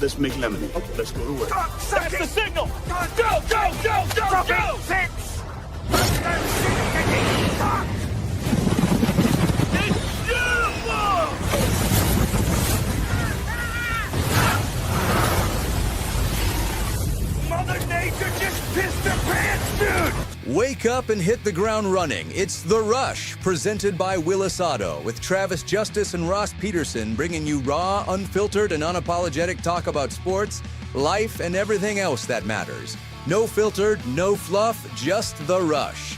Let's make lemonade. Okay. Let's go to work. That's the signal. Go, go, go, go, go. Six. It's beautiful. Mother Nature just pissed her pants, dude. Wake up and hit the ground running. It's The Rush, presented by Willis Auto, with Travis Justice and Ross Peterson bringing you raw, unfiltered, and unapologetic talk about sports, life, and everything else that matters. No filtered, no fluff, just The Rush.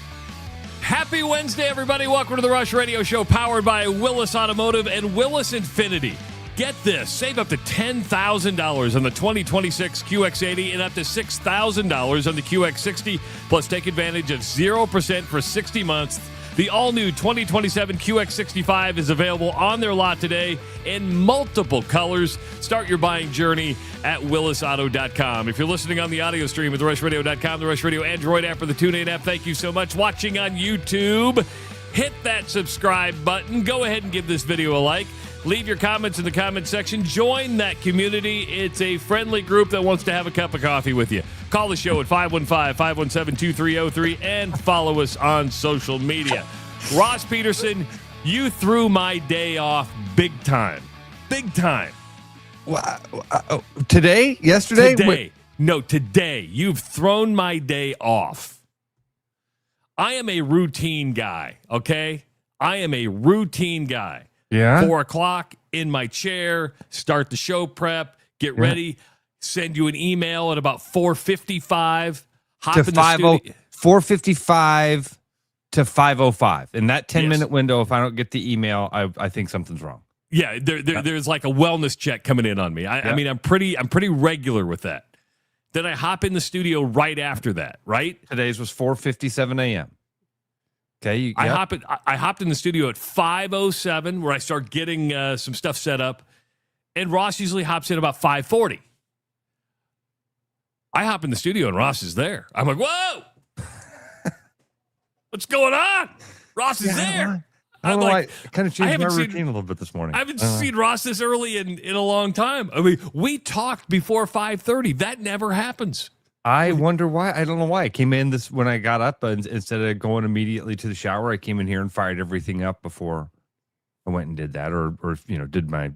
Happy Wednesday, everybody. Welcome to The Rush Radio Show, powered by Willis Automotive and Willis Infinity. Get this, save up to $10,000 on the 2026 QX80 and up to $6,000 on the QX60. Plus, take advantage of 0% for 60 months. The all-new 2027 QX65 is available on their lot today in multiple colors. Start your buying journey at willisauto.com. If you're listening on the audio stream at therushladio.com, the Rush Radio Android app, or the TuneIn app, thank you so much. Watching on YouTube, hit that subscribe button. Go ahead and give this video a like. Leave your comments in the comment section. Join that community. It's a friendly group that wants to have a cup of coffee with you. Call the show at 515-517-2303 and follow us on social media. Ross Peterson, you threw my day off big time. Big time. Today? Yesterday? Today. No, today. You've thrown my day off. I am a routine guy, okay? I am a routine guy. Yeah. 4 o'clock in my chair, start the show prep, get ready, send you an email at about 4:55. Hop in the studio. 4:55 to 5:05. In that 10-minute window, if I don't get the email, I think something's wrong. Yeah, there's like a wellness check coming in on me. I mean, I'm pretty regular with that. Then I hop in the studio right after that, right? Today's was 4:57 a.m. Okay, I hopped in the studio at 5:07 where I start getting some stuff set up, and Ross usually hops in about 5:40. I hop in the studio and Ross is there. I'm like, whoa, what's going on? Ross is there. I don't know why. I kind of changed my seen, routine a little bit this morning. I haven't seen Ross this early in a long time. I mean, we talked before 5:30. That never happens. I wonder why. I don't know why. I came in when I got up, and instead of going immediately to the shower, I came in here and fired everything up before I went and did that, or did my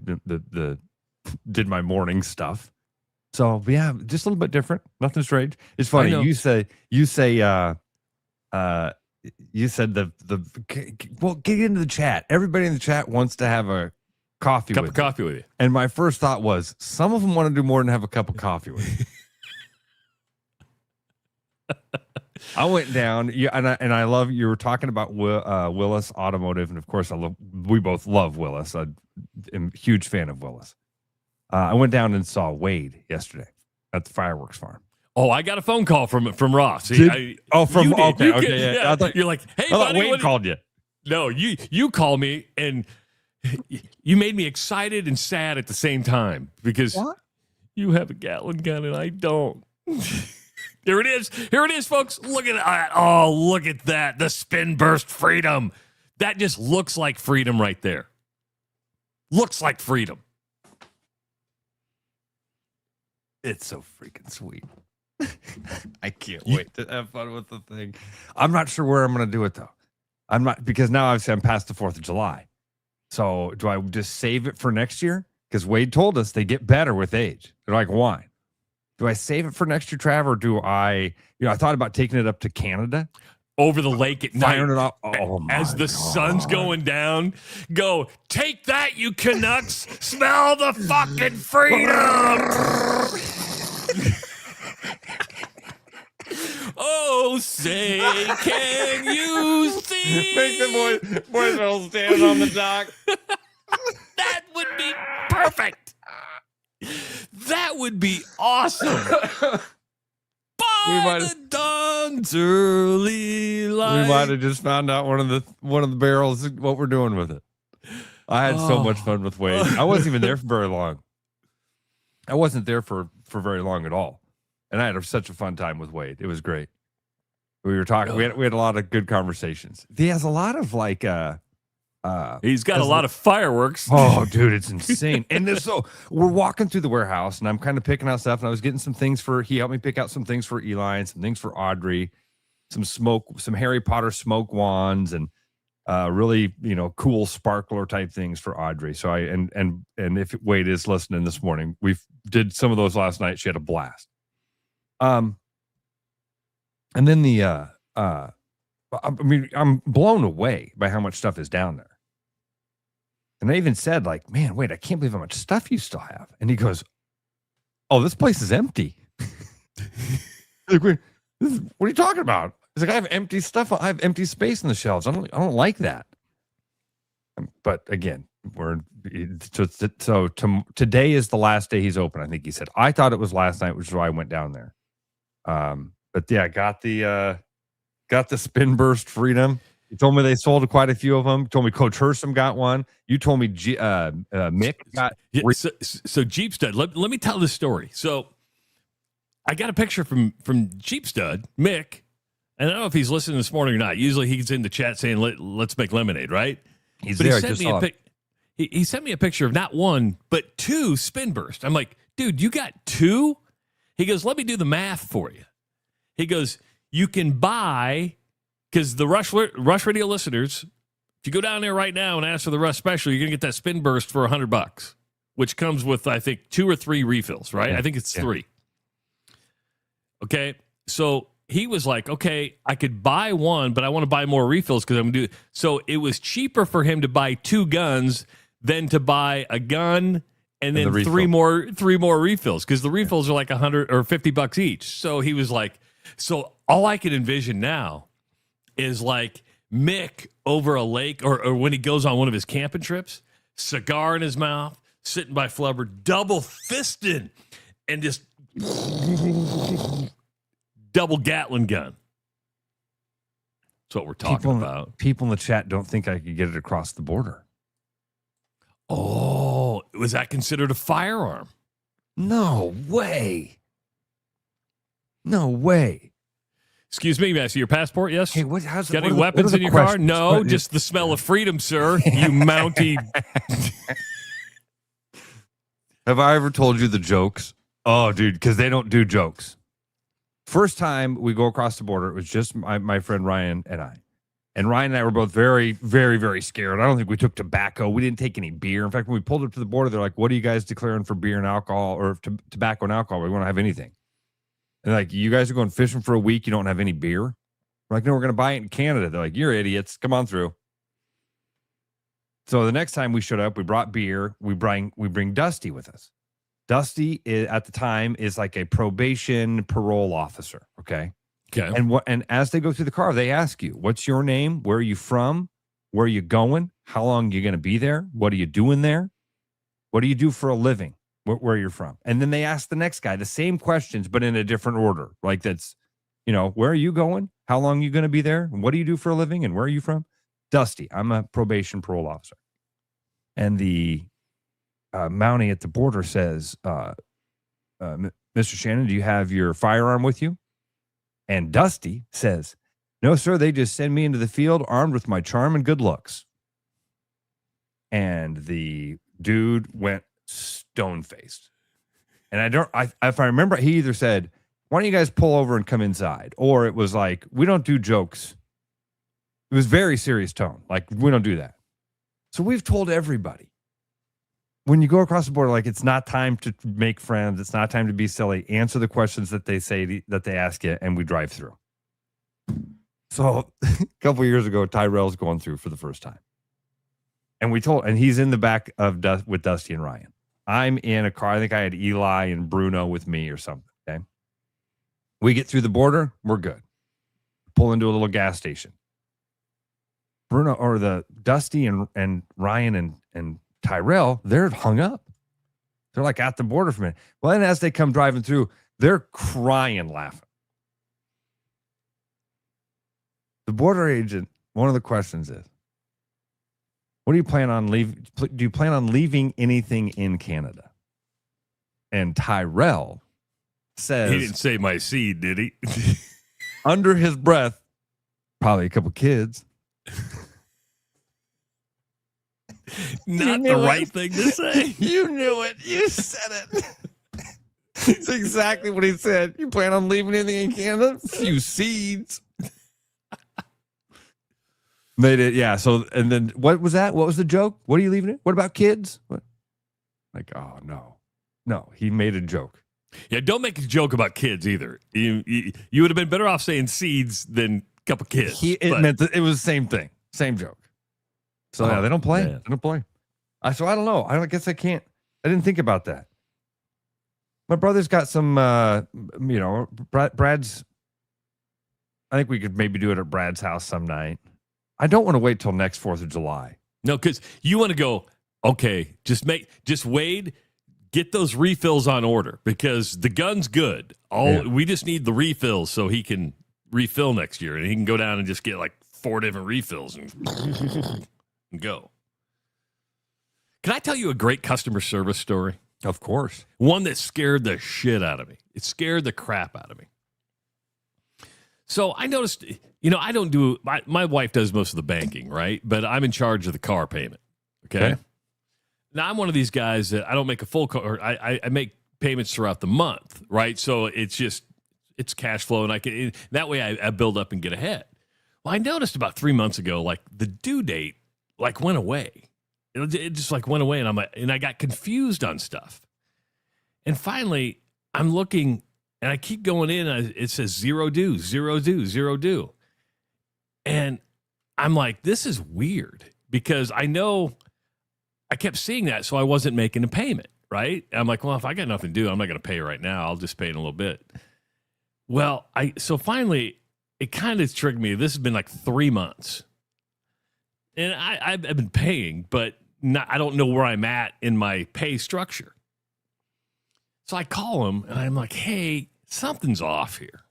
did my morning stuff. So yeah, just a little bit different. Nothing strange. It's funny. You said well, get into the chat. Everybody in the chat wants to have a cup of coffee with you. And my first thought was, some of them want to do more than have a cup of coffee with you. I went down, and I love, you were talking about Willis Automotive, and of course we both love Willis. I'm a huge fan of Willis. I went down and saw Wade yesterday at the fireworks farm. Oh, I got a phone call from Ross. Okay, yeah. I thought, you're like, hey, I thought buddy, Wade called you. No, you called me, and you made me excited and sad at the same time because you have a Gatling gun and I don't. Here it is. Here it is, folks. Look at that. Oh, look at that. The spin burst freedom. That just looks like freedom right there. Looks like freedom. It's so freaking sweet. I can't wait to have fun with the thing. I'm not sure where I'm going to do it, though. I'm not, because now obviously I'm past the 4th of July. So do I just save it for next year? Because Wade told us they get better with age. They're like wine. Do I save it for next year, Trav, or do I, I thought about taking it up to Canada. Over the lake at night. Firing it up. Oh, as the sun's going down, go, take that, you Canucks. Smell the fucking freedom. Oh, say, can you see? Make the boys all stand on the dock. That would be perfect. That would be awesome. By the dawn's early light. We might have just found out one of the barrels, what we're doing with it. I had so much fun with Wade. I wasn't even there for very long. I wasn't there for very long at all. And I had such a fun time with Wade. It was great. We were talking. We had a lot of good conversations. He has a lot of He's got a lot of fireworks. Oh, dude, it's insane. And so we're walking through the warehouse, and I'm kind of picking out stuff, and I was getting some things he helped me pick out some things for Eli and some things for Audrey, some Harry Potter smoke wands, and really, cool sparkler type things for Audrey. So and if Wade is listening this morning, we did some of those last night. She had a blast. And then I'm blown away by how much stuff is down there. And I even said, like, man, wait, I can't believe how much stuff you still have. And he goes, oh, this place is empty. Like, what are you talking about? He's like, I have empty stuff. I have empty space in the shelves. I don't like that. But again, today is the last day he's open. I think he said. I thought it was last night, which is why I went down there. But yeah, got the Spin Burst Freedom. You told me they sold quite a few of them. You told me Coach Hersham got one. You told me Mick got. So Jeep Stud. Let me tell this story. So I got a picture from Jeep Stud, Mick, and I don't know if he's listening this morning or not. Usually he's in the chat saying, let's make lemonade, right? He's there. He sent me a picture of not one, but 2 Spin Burst. I'm like, dude, you got 2? He goes, let me do the math for you. He goes, you can buy, because the Rush Radio listeners, if you go down there right now and ask for the Rush Special, you're going to get that Spin Burst for $100, which comes with, I think, 2 or 3 refills, right? I think it's 3. Okay, so he was like, okay, I could buy one, but I want to buy more refills because I'm going to do. So it was cheaper for him to buy 2 guns than to buy a gun and then three more refills, because the refills are like $100 or $50 each. So he was like, so all I can envision now is like Mick over a lake, or when he goes on one of his camping trips, cigar in his mouth, sitting by Flubber, double fisting, and just double Gatling gun. That's what we're talking about. People in the chat don't think I could get it across the border. Oh, was that considered a firearm? No way. No way. Excuse me, may I see your passport? Yes. Hey, got any weapons in your car? No, just the smell of freedom, sir. You Mountie. Have I ever told you the jokes? Oh, dude, because they don't do jokes. First time we go across the border, it was just my friend Ryan and I. And Ryan and I were both very, very, very scared. I don't think we took tobacco. We didn't take any beer. In fact, when we pulled up to the border, they're like, what are you guys declaring for beer and alcohol, or tobacco and alcohol? We won't have anything. And like, you guys are going fishing for a week. You don't have any beer. We're like, no, we're going to buy it in Canada. They're like, you're idiots. Come on through. So the next time we showed up, we brought beer. We bring Dusty with us. Dusty at the time is like a probation parole officer. Okay. And as they go through the car, they ask you, what's your name? Where are you from? Where are you going? How long are you going to be there? What are you doing there? What do you do for a living? Where you're from? And then they ask the next guy the same questions, but in a different order. Like that's, where are you going? How long are you going to be there? And what do you do for a living? And where are you from? Dusty, I'm a probation parole officer. And the Mountie at the border says, Mr. Shannon, do you have your firearm with you? And Dusty says, no, sir, they just send me into the field armed with my charm and good looks. And the dude went stone-faced. And if I remember, he either said, why don't you guys pull over and come inside? Or it was like, we don't do jokes. It was very serious tone. Like, we don't do that. So we've told everybody, when you go across the border, like, it's not time to make friends. It's not time to be silly. Answer the questions that they say, that they ask you, and we drive through. So a couple of years ago, Tyrell's going through for the first time. And he's in the back of with Dusty and Ryan. I'm in a car. I think I had Eli and Bruno with me or something. Okay. We get through the border. We're good. Pull into a little gas station. Bruno, or the Dusty and Ryan and Tyrell, they're hung up. They're like at the border for a minute. Well, then as they come driving through, they're crying, laughing. The border agent, one of the questions is, what do you plan on leaving? Do you plan on leaving anything in Canada? And Tyrell says, he didn't say my seed, did he? under his breath, probably a couple kids. Not the right thing to say. You knew it. You said it. It's exactly what he said. You plan on leaving anything in Canada? A few seeds. Made it, yeah. So, and then what was that? What was the joke? What are you leaving it? What about kids? What? Like, oh, no. No, he made a joke. Yeah, don't make a joke about kids either. You would have been better off saying seeds than a couple kids. It meant that it was the same thing. Same joke. So, yeah, they don't play. Man. They don't play. So, I don't know. I guess I can't. I didn't think about that. My brother's got some, Brad's. I think we could maybe do it at Brad's house some night. I don't want to wait till next 4th of July. No, because you want to go, okay, just Wade, get those refills on order because the gun's good. We just need the refills so he can refill next year and he can go down and just get like 4 different refills and go. Can I tell you a great customer service story? Of course. One that scared the shit out of me. It scared the crap out of me. So I noticed, I don't do, my wife does most of the banking, right? But I'm in charge of the car payment, okay? Now, I'm one of these guys that I don't make a full car, or I make payments throughout the month, right? So it's cash flow, and that way I build up and get ahead. Well, I noticed about 3 months ago, like the due date, like went away. It just like went away, and I got confused on stuff. And finally, I'm looking, and I keep going in, and it says 0 due, 0 due, 0 due. And I'm like, this is weird, because I know I kept seeing that, so I wasn't making a payment, right? I'm like, well, if I got nothing to do, I'm not going to pay right now. I'll just pay in a little bit. Well, so finally, it kind of triggered me. This has been like 3 months. And I've been paying, but I don't know where I'm at in my pay structure. So I call him, and I'm like, hey, something's off here.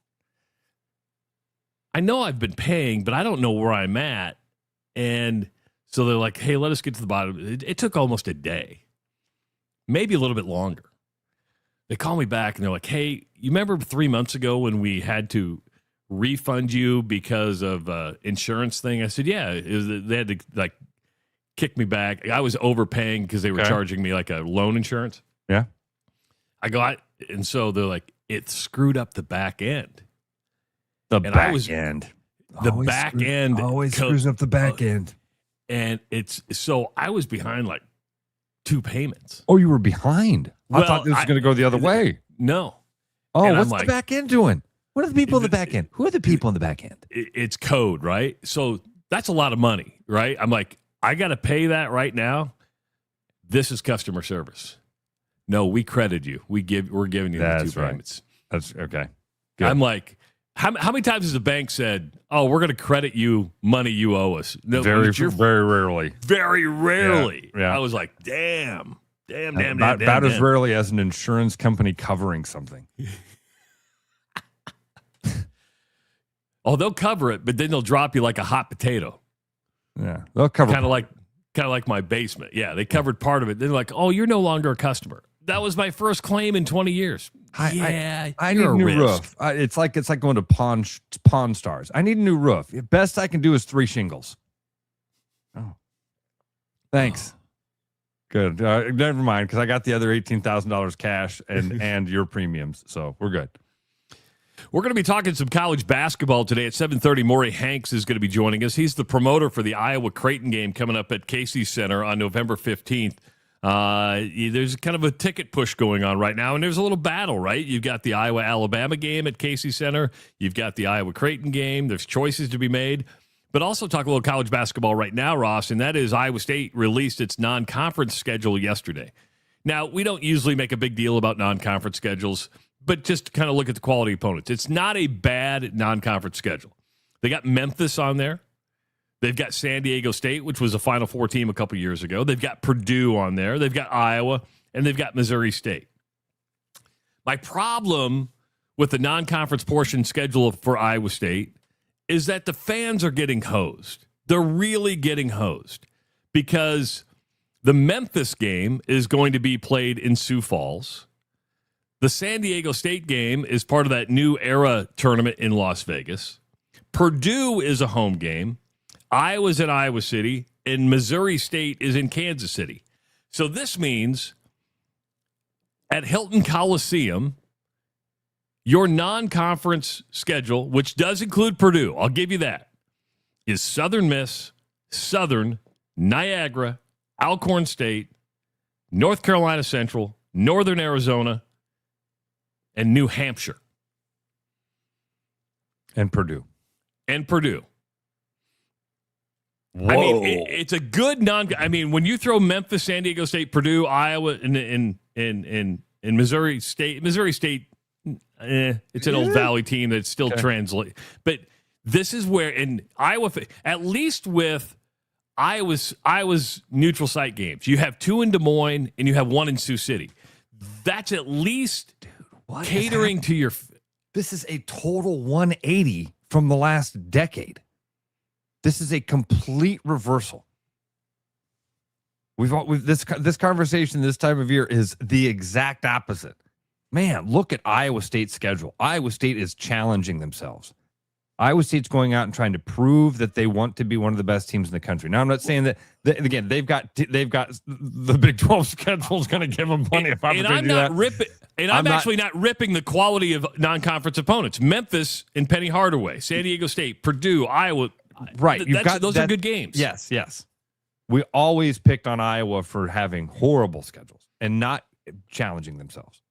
I know I've been paying, but I don't know where I'm at. And so they're like, hey, let us get to the bottom. It took almost a day, maybe a little bit longer. They call me back, and they're like, hey, you remember 3 months ago when we had to refund you because of insurance thing? I said, yeah. They had to like kick me back. I was overpaying because they were charging me like a loan insurance. Yeah. And so they're like, it screwed up the back end. The back end always screws up the back end. And so I was behind like 2 payments. Oh, you were behind. I thought this was going to go the other way. No. Oh, and what's the back end doing? What are the people in the back end? Who are the people in the back end? It's code, right? So that's a lot of money, right? I'm like, I got to pay that right now. This is customer service. No, we credit you. We're giving you the 2 payments. That's okay. Good. I'm like, how many times has the bank said, "Oh, we're going to credit you money you owe us"? No, very rarely. Very rarely. Yeah. I was like, damn. About as rarely as an insurance company covering something. Oh, they'll cover it, but then they'll drop you like a hot potato. Yeah, they'll cover kind of like my basement. Yeah, they covered part of it. They're like, "Oh, you're no longer a customer." That was my first claim in 20 years. I need a new roof. It's like going to Pawn Stars. I need a new roof. The best I can do is 3 shingles. Oh, thanks. Good. Never mind, because I got the other $18,000 cash and your premiums, so we're good. We're going to be talking some college basketball today at 7:30. Maury Hanks is going to be joining us. He's the promoter for the Iowa Creighton game coming up at Casey Center on November 15th. There's kind of a ticket push going on right now, and there's a little battle, right? You've got the Iowa-Alabama game at Casey Center. You've got the Iowa-Creighton game. There's choices to be made. But also talk a little college basketball right now, Ross, and that is Iowa State released its non-conference schedule yesterday. Now, we don't usually make a big deal about non-conference schedules, but just kind of look at the quality opponents. It's not a bad non-conference schedule. They got Memphis on there. They've got San Diego State, which was a Final Four team a couple years ago. They've got Purdue on there. They've got Iowa, and they've got Missouri State. My problem with the non-conference portion schedule for Iowa State is that the fans are getting hosed. They're really getting hosed because the Memphis game is going to be played in Sioux Falls. The San Diego State game is part of that new era tournament in Las Vegas. Purdue is a home game. Iowa's in Iowa City, and Missouri State is in Kansas City. So this means at Hilton Coliseum, your non-conference schedule, which does include Purdue, I'll give you that, is Southern Miss, Southern, Niagara, Alcorn State, North Carolina Central, Northern Arizona, and New Hampshire. And Purdue. Whoa. I mean, it's a good when you throw Memphis, San Diego State, Purdue, Iowa, and Missouri State, it's an old Valley team that still translates. But this is where, in Iowa, at least with Iowa's neutral site games, you have 2 in Des Moines and you have 1 in Sioux City. That's at least catering to your. This is a total 180 from the last decade. This is a complete reversal. This conversation this time of year is the exact opposite. Man, look at Iowa State's schedule. Iowa State is challenging themselves. Iowa State's going out and trying to prove that they want to be one of the best teams in the country. Now, I'm not saying that again, they've got the Big 12 schedule is going to give them plenty of opportunity. And I'm not ripping. And I'm actually not ripping the quality of non-conference opponents. Memphis and Penny Hardaway, San Diego State, Purdue, Iowa. Right. Those are good games. Yes. We always picked on Iowa for having horrible schedules and not challenging themselves.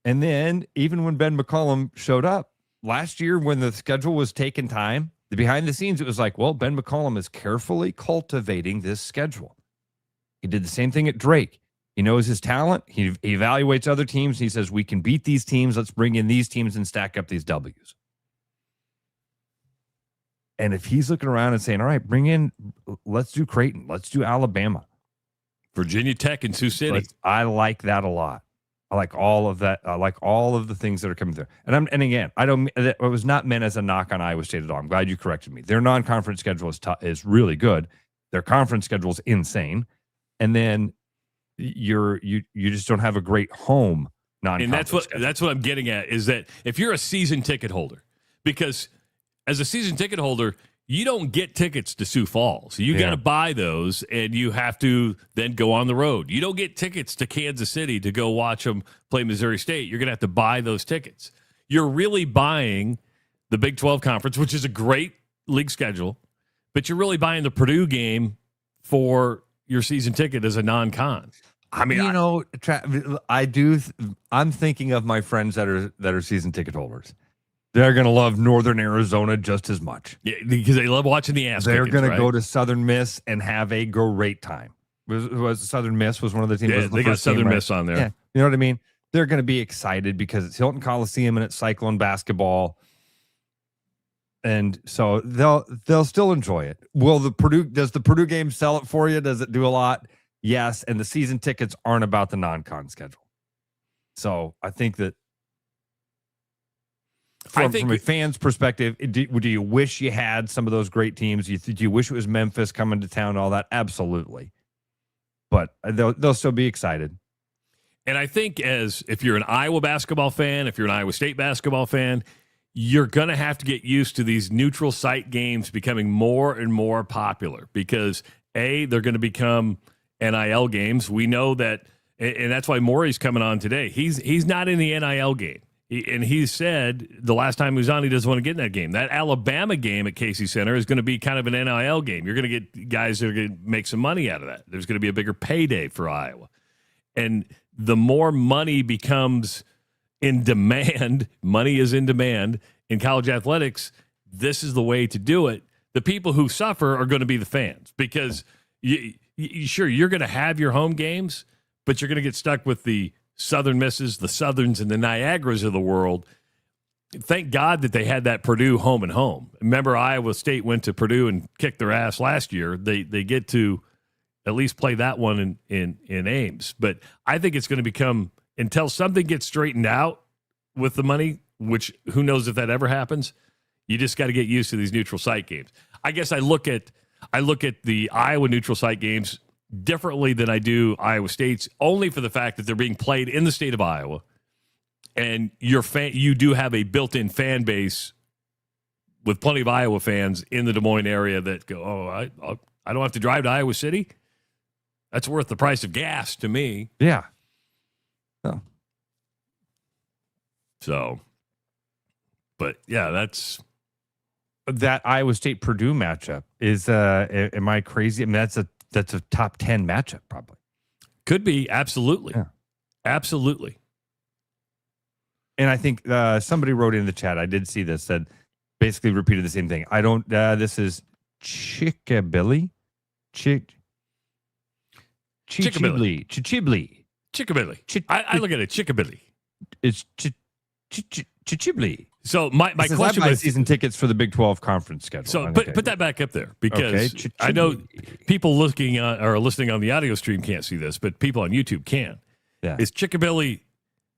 And then even when Ben McCollum showed up last year, when the schedule was taking time, the behind the scenes, it was like, well, Ben McCollum is carefully cultivating this schedule. He did the same thing at Drake. He knows his talent. He evaluates other teams. He says, we can beat these teams. Let's bring in these teams and stack up these W's. And if he's looking around and saying, all right, let's do Creighton. Let's do Alabama. Virginia Tech and Sioux City. I like that a lot. I like all of that. I like all of the things that are coming through. And again, it was not meant as a knock on Iowa State at all. I'm glad you corrected me. Their non-conference schedule is really good. Their conference schedule is insane. And then you just don't have a great home non-conference. And that's what I'm getting at, is that if you're a season ticket holder, because as a season ticket holder, you don't get tickets to Sioux Falls. You got to buy those, and you have to then go on the road. You don't get tickets to Kansas City to go watch them play Missouri State. You're going to have to buy those tickets. You're really buying the Big 12 Conference, which is a great league schedule, but you're really buying the Purdue game for your season ticket as a non-con. I mean, I'm thinking of my friends that are season ticket holders. They're going to love Northern Arizona just as much. Yeah, because they love watching the ass. They're going to go to Southern Miss and have a great time. Was Southern Miss was one of the teams. Yeah, they got Southern Miss on there. Yeah, you know what I mean? They're going to be excited because it's Hilton Coliseum and it's Cyclone basketball. And so they'll still enjoy it. Does the Purdue game sell it for you? Does it do a lot? Yes. And the season tickets aren't about the non-con schedule. So I think that from a fan's perspective, do you wish you had some of those great teams? Do you wish it was Memphis coming to town and all that? Absolutely. But they'll still be excited. And I think if you're an Iowa basketball fan, if you're an Iowa State basketball fan, you're going to have to get used to these neutral site games becoming more and more popular because, they're going to become NIL games. We know that, and that's why Maury's coming on today. He's not in the NIL game. And he said the last time he was on, he doesn't want to get in that game. That Alabama game at Casey Center is going to be kind of an NIL game. You're going to get guys that are going to make some money out of that. There's going to be a bigger payday for Iowa. And the more money becomes in demand, money is in demand in college athletics, this is the way to do it. The people who suffer are going to be the fans because, sure, you're going to have your home games, but you're going to get stuck with the Southern Misses, the Southerns, and the Niagaras of the world. Thank God that they had that Purdue home and home. Remember, Iowa State went to Purdue and kicked their ass last year. They get to at least play that one in Ames. But I think it's going to become, until something gets straightened out with the money, which who knows if that ever happens, you just got to get used to these neutral site games. I guess I look at the Iowa neutral site games differently than I do Iowa State's, only for the fact that they're being played in the state of Iowa, and you do have a built-in fan base with plenty of Iowa fans in the Des Moines area that go, oh, I don't have to drive to Iowa City. That's worth the price of gas to me. Yeah. Oh. So, but yeah, that's that Iowa State Purdue matchup is. Am I crazy? I mean, that's a top 10 matchup probably. Could be, absolutely, yeah. Absolutely. And I think somebody wrote in the chat. I did see this that basically repeated the same thing. I don't. This is Chickabilly. Chickabilly. I look at it, Chickabilly. It's Chickabilly. So my question was season tickets for the Big 12 conference schedule. So put that back up there because I know people looking or listening on the audio stream can't see this, but people on YouTube can. Yeah. Is Chickabilly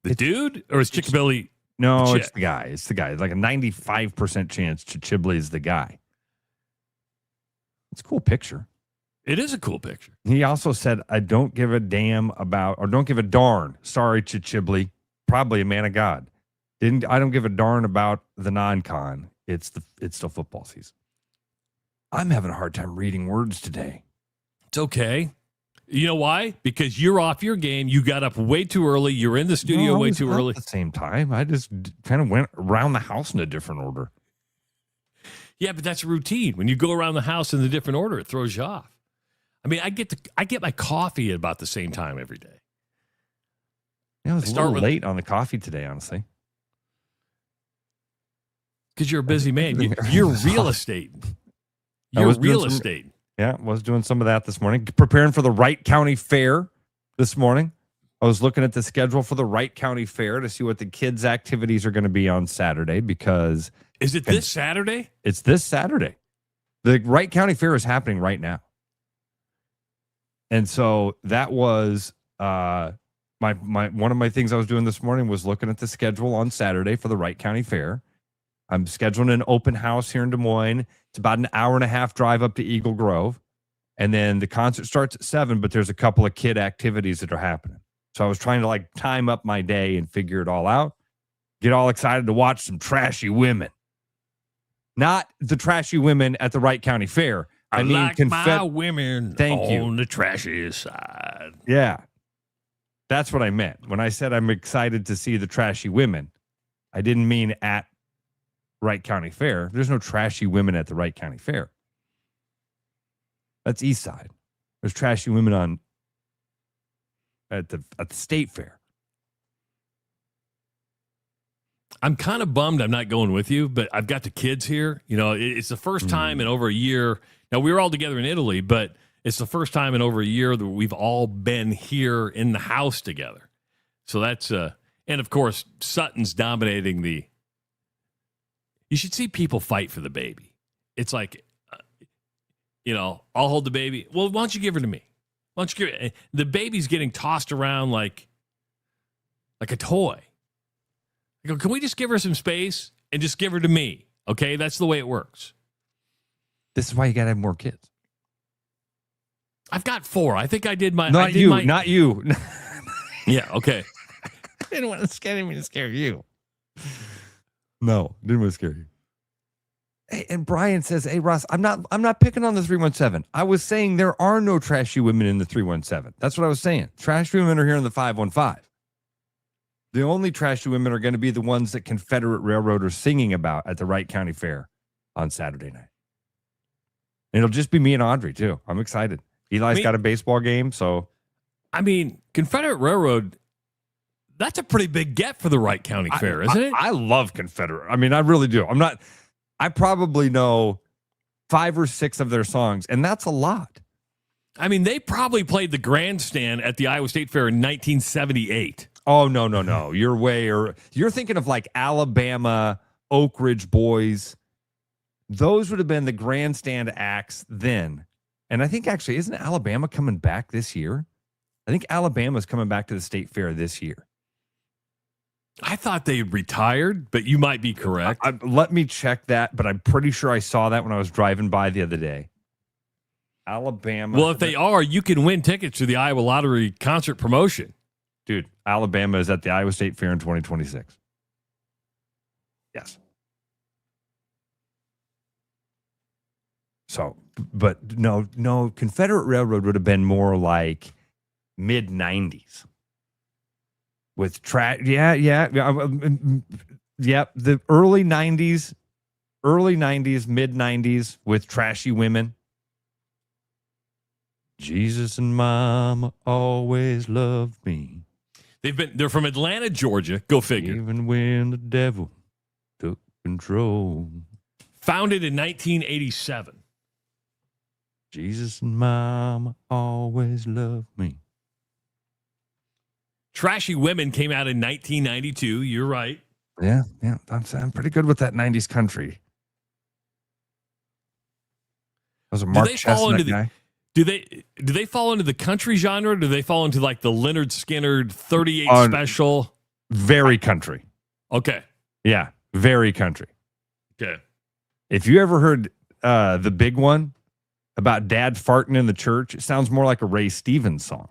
the dude or is Chickabilly? No, it's the guy. It's the guy. It's like a 95% chance Chickabilly is the guy. It's a cool picture. It is a cool picture. He also said, I don't give a damn about, or don't give a darn. Sorry, Chickabilly. Probably a man of God. I don't give a darn about the non-con. It's still football season. I'm having a hard time reading words today. It's okay. You know why? Because you're off your game. You got up way too early. You're in the studio way too early. At the same time, I just kind of went around the house in a different order. Yeah, but that's routine. When you go around the house in a different order, it throws you off. I mean, I get my coffee at about the same time every day. Yeah, I was a little late on the coffee today, honestly. Because you're a busy man. You're real estate. You're real estate. Yeah, was doing some of that this morning. Preparing for the Wright County Fair this morning. I was looking at the schedule for the Wright County Fair to see what the kids' activities are going to be on Saturday because... Is it this Saturday? It's this Saturday. The Wright County Fair is happening right now. And so that was one of my things I was doing this morning was looking at the schedule on Saturday for the Wright County Fair. I'm scheduling an open house here in Des Moines. It's about an hour and a half drive up to Eagle Grove. And then the concert starts at 7, but there's a couple of kid activities that are happening. So I was trying to time up my day and figure it all out. Get all excited to watch some trashy women. Not the trashy women at the Wright County Fair. I mean, like my women on the trashy side. Yeah. That's what I meant. When I said I'm excited to see the trashy women, I didn't mean at Wright County Fair. There's no trashy women at the Wright County Fair. That's East Side. There's trashy women at the State Fair. I'm kind of bummed I'm not going with you, but I've got the kids here. You know, it's the first time in over a year. Now, we were all together in Italy, but it's the first time in over a year that we've all been here in the house together. So that's, and of course, Sutton's dominating the. You should see people fight for the baby. It's like, I'll hold the baby. Well, why don't you give her to me? Why don't you give her? The baby's getting tossed around like a toy. I go, can we just give her some space and just give her to me? Okay, that's the way it works. This is why you got to have more kids. I've got 4. I think I did my... Not you. Yeah, okay. I didn't want to scare you. No, didn't want to scare you. Hey, and Brian says, hey, Ross, I'm not picking on the 317. I was saying there are no trashy women in the 317. That's what I was saying. Trashy women are here in the 515. The only trashy women are going to be the ones that Confederate Railroad are singing about at the Wright County Fair on Saturday night. And it'll just be me and Audrey, too. I'm excited. Eli's got a baseball game, so. I mean, Confederate Railroad, that's a pretty big get for the Wright County Fair, isn't it? I love Confederate. I mean, I really do. I probably know 5 or 6 of their songs, and that's a lot. I mean, they probably played the grandstand at the Iowa State Fair in 1978. Oh, no. You're thinking of like Alabama, Oak Ridge Boys. Those would have been the grandstand acts then. And I think actually, isn't Alabama coming back this year? I think Alabama's coming back to the State Fair this year. I thought they retired, but you might be correct. Let me check that, but I'm pretty sure I saw that when I was driving by the other day. Alabama. Well, if they are, you can win tickets to the Iowa Lottery concert promotion. Dude, Alabama is at the Iowa State Fair in 2026. Yes. So, but no, Confederate Railroad would have been more like mid 90s with the early 90s, mid 90s with trashy women. Jesus and Mama always loved me. They're from Atlanta, Georgia. Go figure. Even when the devil took control. Founded in 1987. Jesus and Mama always loved me. Trashy Women came out in 1992. You're right. Yeah. I'm pretty good with that 90s country. Was a Mark Chestnut guy. Do they fall into the country genre? Or do they fall into like the Leonard Skinner 38 special? Very country. Okay. Yeah, very country. Okay. If you ever heard the big one about dad farting in the church, it sounds more like a Ray Stevens song.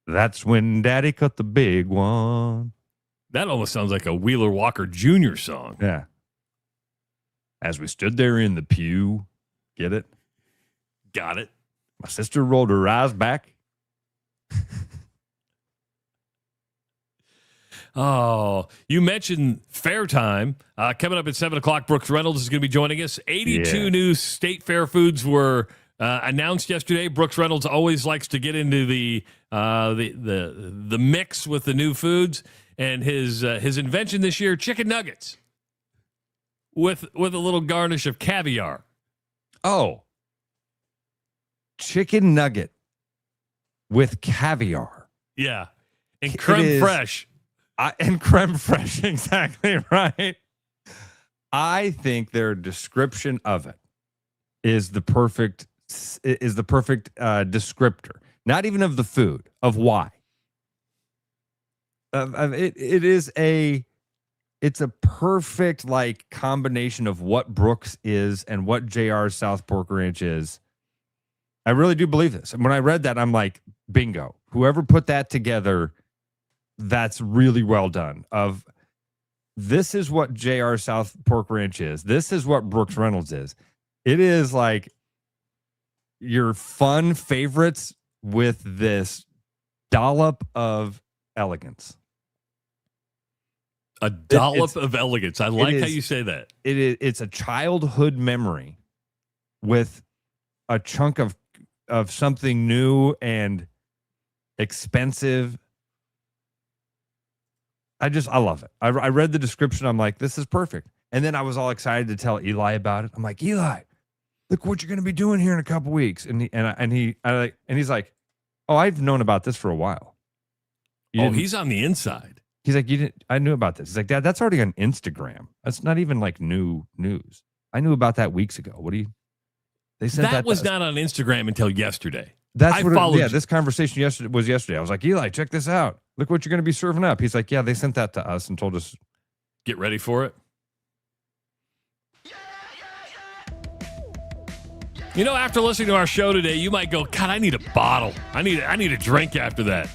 That's when daddy cut the big one. That almost sounds like a Wheeler Walker Jr. song. Yeah. As we stood there in the pew, get it? Got it. My sister rolled her eyes back. Oh, you mentioned Fair Time. Coming up at 7 o'clock, Brooks Reynolds is going to be joining us. 82 new state fair foods were announced yesterday. Brooks Reynolds always likes to get into the mix with the new foods. And his invention this year, chicken nuggets with a little garnish of caviar. Oh. Chicken nugget with caviar. Yeah. And creme fraiche. And creme fraiche, exactly right. I think their description of it is the perfect descriptor. Not even of the food, of why. It's a perfect like combination of what Brooks is and what JR's South Pork Ranch is. I really do believe this. And when I read that, I'm like, bingo. Whoever put that together, that's really well done. This is what JR South Pork Ranch is. This is what Brooks Reynolds is. It is like your fun favorites with this dollop of elegance. A dollop of elegance. I like how you say that. It's a childhood memory with a chunk of something new and expensive. I love it. I read the description. I'm like, this is perfect. And then I was all excited to tell Eli about it. I'm like, Eli, look what you're going to be doing here in a couple weeks. And he's like, oh, I've known about this for a while. He's on the inside. He's like, I knew about this. He's like, Dad, that's already on Instagram. That's not even like new news. I knew about that weeks ago. They sent that was not on Instagram until yesterday. This conversation was yesterday. I was like, Eli, check this out. Look what you're going to be serving up. He's like, yeah, they sent that to us and told us. Get ready for it. You know, after listening to our show today, you might go, God, I need a bottle. I need a drink after that.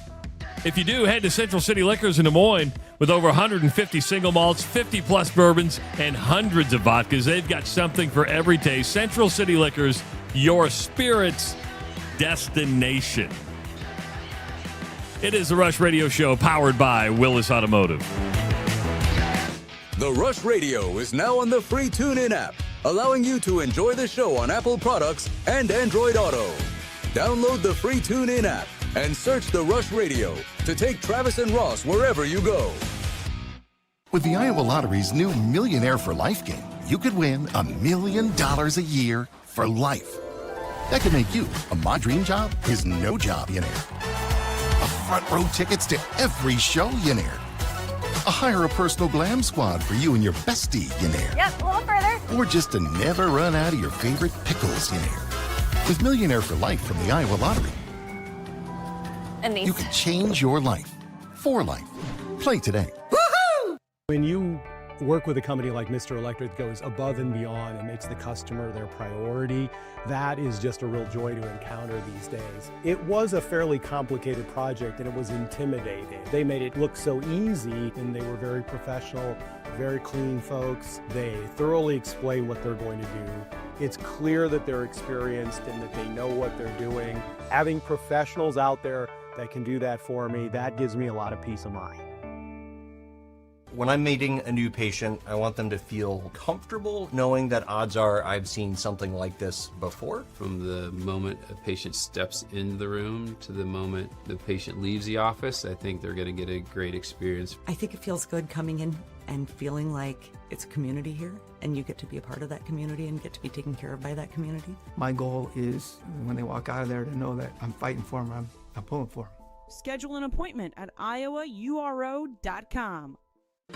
If you do, head to Central City Liquors in Des Moines with over 150 single malts, 50-plus bourbons, and hundreds of vodkas. They've got something for every taste. Central City Liquors, your spirit's destination. It is the Rush Radio Show powered by Willis Automotive. The Rush Radio is now on the free TuneIn app, allowing you to enjoy the show on Apple products and Android Auto. Download the free TuneIn app and search The Rush Radio to take Travis and Ross wherever you go. With the Iowa Lottery's new Millionaire for Life game, you could win $1 million a year for life. That could make you a My Dream Job is No Job millionaire. A front row tickets to every show millionaire. A hire a personal glam squad for you and your bestie millionaire. Yep, a little further. Or just to never run out of your favorite pickles millionaire. With Millionaire for Life from the Iowa Lottery, And these. you can change your life for life. Play today. When you work with a company like Mr. Electric that goes above and beyond and makes the customer their priority, that is just a real joy to encounter these days. It was a fairly complicated project and it was intimidating. They made it look so easy and they were very professional, very clean folks. They thoroughly explain what they're going to do. It's clear that they're experienced and that they know what they're doing. Having professionals out there that can do that for me, that gives me a lot of peace of mind. When I'm meeting a new patient, I want them to feel comfortable knowing that odds are I've seen something like this before. From the moment a patient steps into the room to the moment the patient leaves the office, I think they're going to get a great experience. I think it feels good coming in and feeling like it's a community here and you get to be a part of that community and get to be taken care of by that community. My goal is when they walk out of there to know that I'm fighting for them, I'm pulling for them. Schedule an appointment at iowauro.com.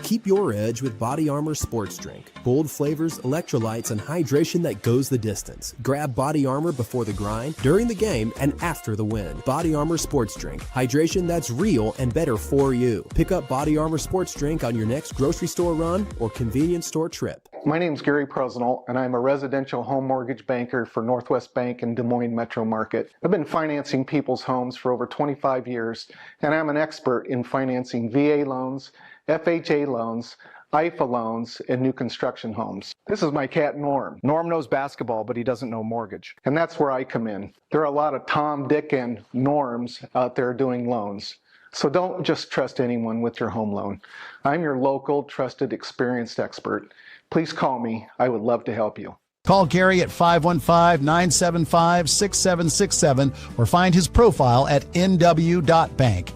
Keep your edge with Body Armor Sports Drink. Bold flavors, electrolytes, and hydration that goes the distance. Grab Body Armor before the grind, during the game, and after the win. Body Armor Sports Drink. Hydration that's real and better for you. Pick up Body Armor Sports Drink on your next grocery store run or convenience store trip. My name is Gary Presnell, and I'm a residential home mortgage banker for Northwest Bank in Des Moines Metro Market. I've been financing people's homes for over 25 years, and I'm an expert in financing VA loans, FHA loans, IFA loans, and new construction homes. This is my cat, Norm. Norm knows basketball, but he doesn't know mortgage. And that's where I come in. There are a lot of Tom, Dick, and Norms out there doing loans. So don't just trust anyone with your home loan. I'm your local, trusted, experienced expert. Please call me. I would love to help you. Call Gary at 515-975-6767 or find his profile at nw.bank.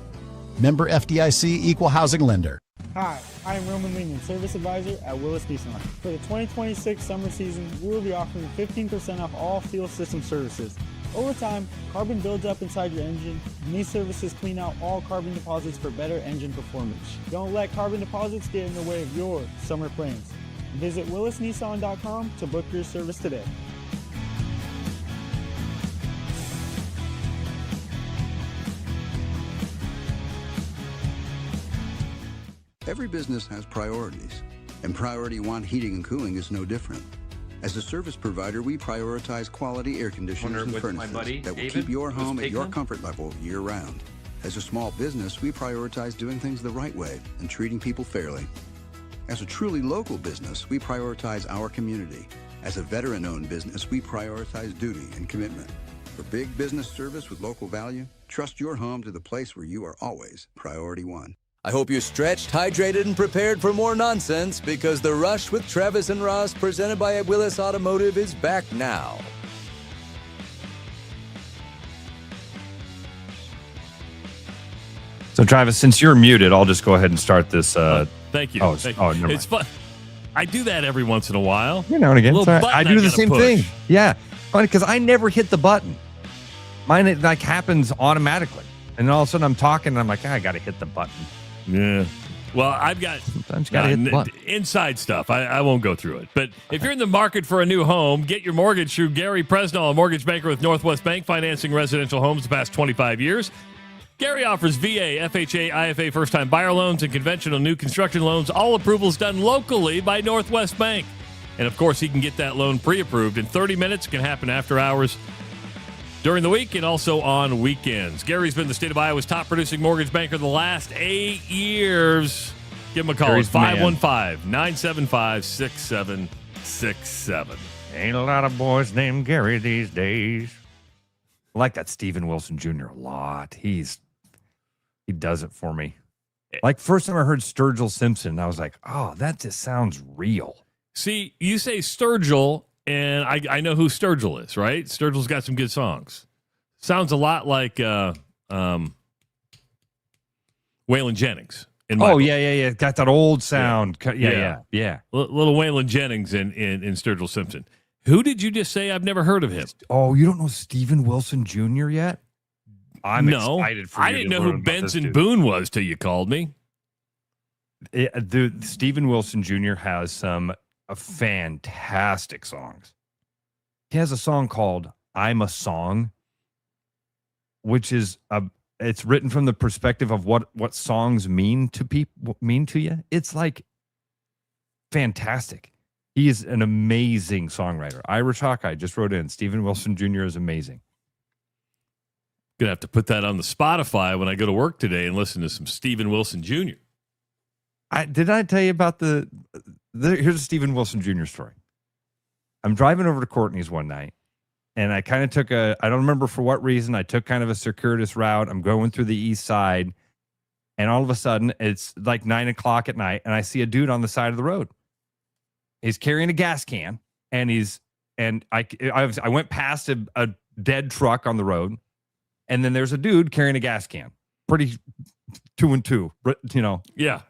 Member FDIC Equal Housing Lender. Hi, I am Roman Lehman, Service Advisor at Willis Nissan. For the 2026 summer season, we will be offering 15% off all fuel system services. Over time, carbon builds up inside your engine, and these services clean out all carbon deposits for better engine performance. Don't let carbon deposits get in the way of your summer plans. Visit willisnissan.com to book your service today. Every business has priorities, and Priority One Heating and Cooling is no different. As a service provider, we prioritize quality air conditioners and furnaces that will keep your home at your comfort level year-round. As a small business, we prioritize doing things the right way and treating people fairly. As a truly local business, we prioritize our community. As a veteran-owned business, we prioritize duty and commitment. For big business service with local value, trust your home to the place where you are always Priority One. I hope you're stretched, hydrated, and prepared for more nonsense, because The Rush with Travis and Ross, presented by Willis Automotive, is back now. So, Travis, since you're muted, I'll just go ahead and start this. Thank you. Thank you. Never It's fun. I do that every once in a while. Now and again. I do the same push. thing. Yeah. Funny, because I never hit the button. Mine, it like happens automatically. And then all of a sudden I'm talking and I'm like, I got to hit the button. Yeah. Well, I've got inside stuff. I won't go through it. But if you're in the market for a new home, get your mortgage through Gary Presnell, a mortgage banker with Northwest Bank, financing residential homes the past 25 years. Gary offers VA, FHA, IFA first-time buyer loans and conventional new construction loans. All approvals done locally by Northwest Bank. And, of course, he can get that loan pre-approved in 30 minutes. It can happen after hours, during the week, and also on weekends. Gary's been the state of Iowa's top producing mortgage banker the last 8 years. Give him a call at 515-975-6767. Ain't a lot of boys named Gary these days. I like that Steven Wilson Jr. a lot. He does it for me. Like, first time I heard Sturgill Simpson, I was like, oh, that just sounds real. See, you say Sturgill, and I know who Sturgill is, right? Sturgill's got some good songs. Sounds a lot like Waylon Jennings. Yeah. Got that old sound. Yeah. Little Waylon Jennings in Sturgill Simpson. Who did you just say? I've never heard of him. Oh, you don't know Steven Wilson Jr. yet? I'm excited for you. I didn't know who Benson Boone was till you called me. Steven Wilson Jr. has some fantastic songs. He has a song called I'm a Song, which is it's written from the perspective of what songs mean to you. It's like fantastic. He is an amazing songwriter. Irish Hawkeye just wrote in, Steven Wilson Jr. is amazing. Gonna have to put that on the Spotify when I go to work today and listen to some Steven Wilson Jr. Did I tell you about here's a Steven Wilson Jr. story. I'm driving over to Courtney's one night, and I kind of took I don't remember for what reason, I took kind of a circuitous route. I'm going through the east side, and all of a sudden, it's like 9 o'clock at night, and I see a dude on the side of the road. He's carrying a gas can, and I went past a dead truck on the road, and then there's a dude carrying a gas can. Pretty 2 and 2, you know. Yeah.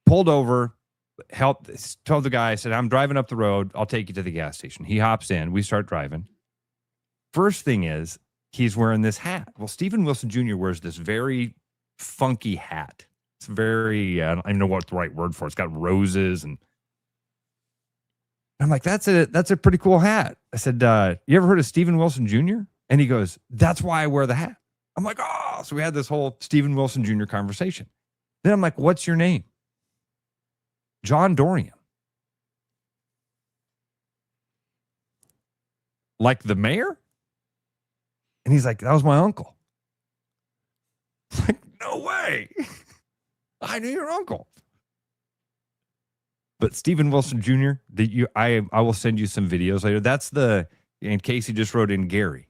Pulled over, told the guy, I said, I'm driving up the road. I'll take you to the gas station. He hops in. We start driving. First thing is, he's wearing this hat. Well, Stephen Wilson Jr. wears this very funky hat. It's very, I don't even know what the right word for it. It's got roses, and I'm like, that's a pretty cool hat. I said, you ever heard of Stephen Wilson Jr.? And he goes, that's why I wear the hat. I'm like, oh, so we had this whole Stephen Wilson Jr. conversation. Then I'm like, what's your name? John Dorian. Like the mayor? And he's like, that was my uncle. I'm like, no way. I knew your uncle. But Stephen Wilson Jr., I will send you some videos later. That's and Casey just wrote in Gary.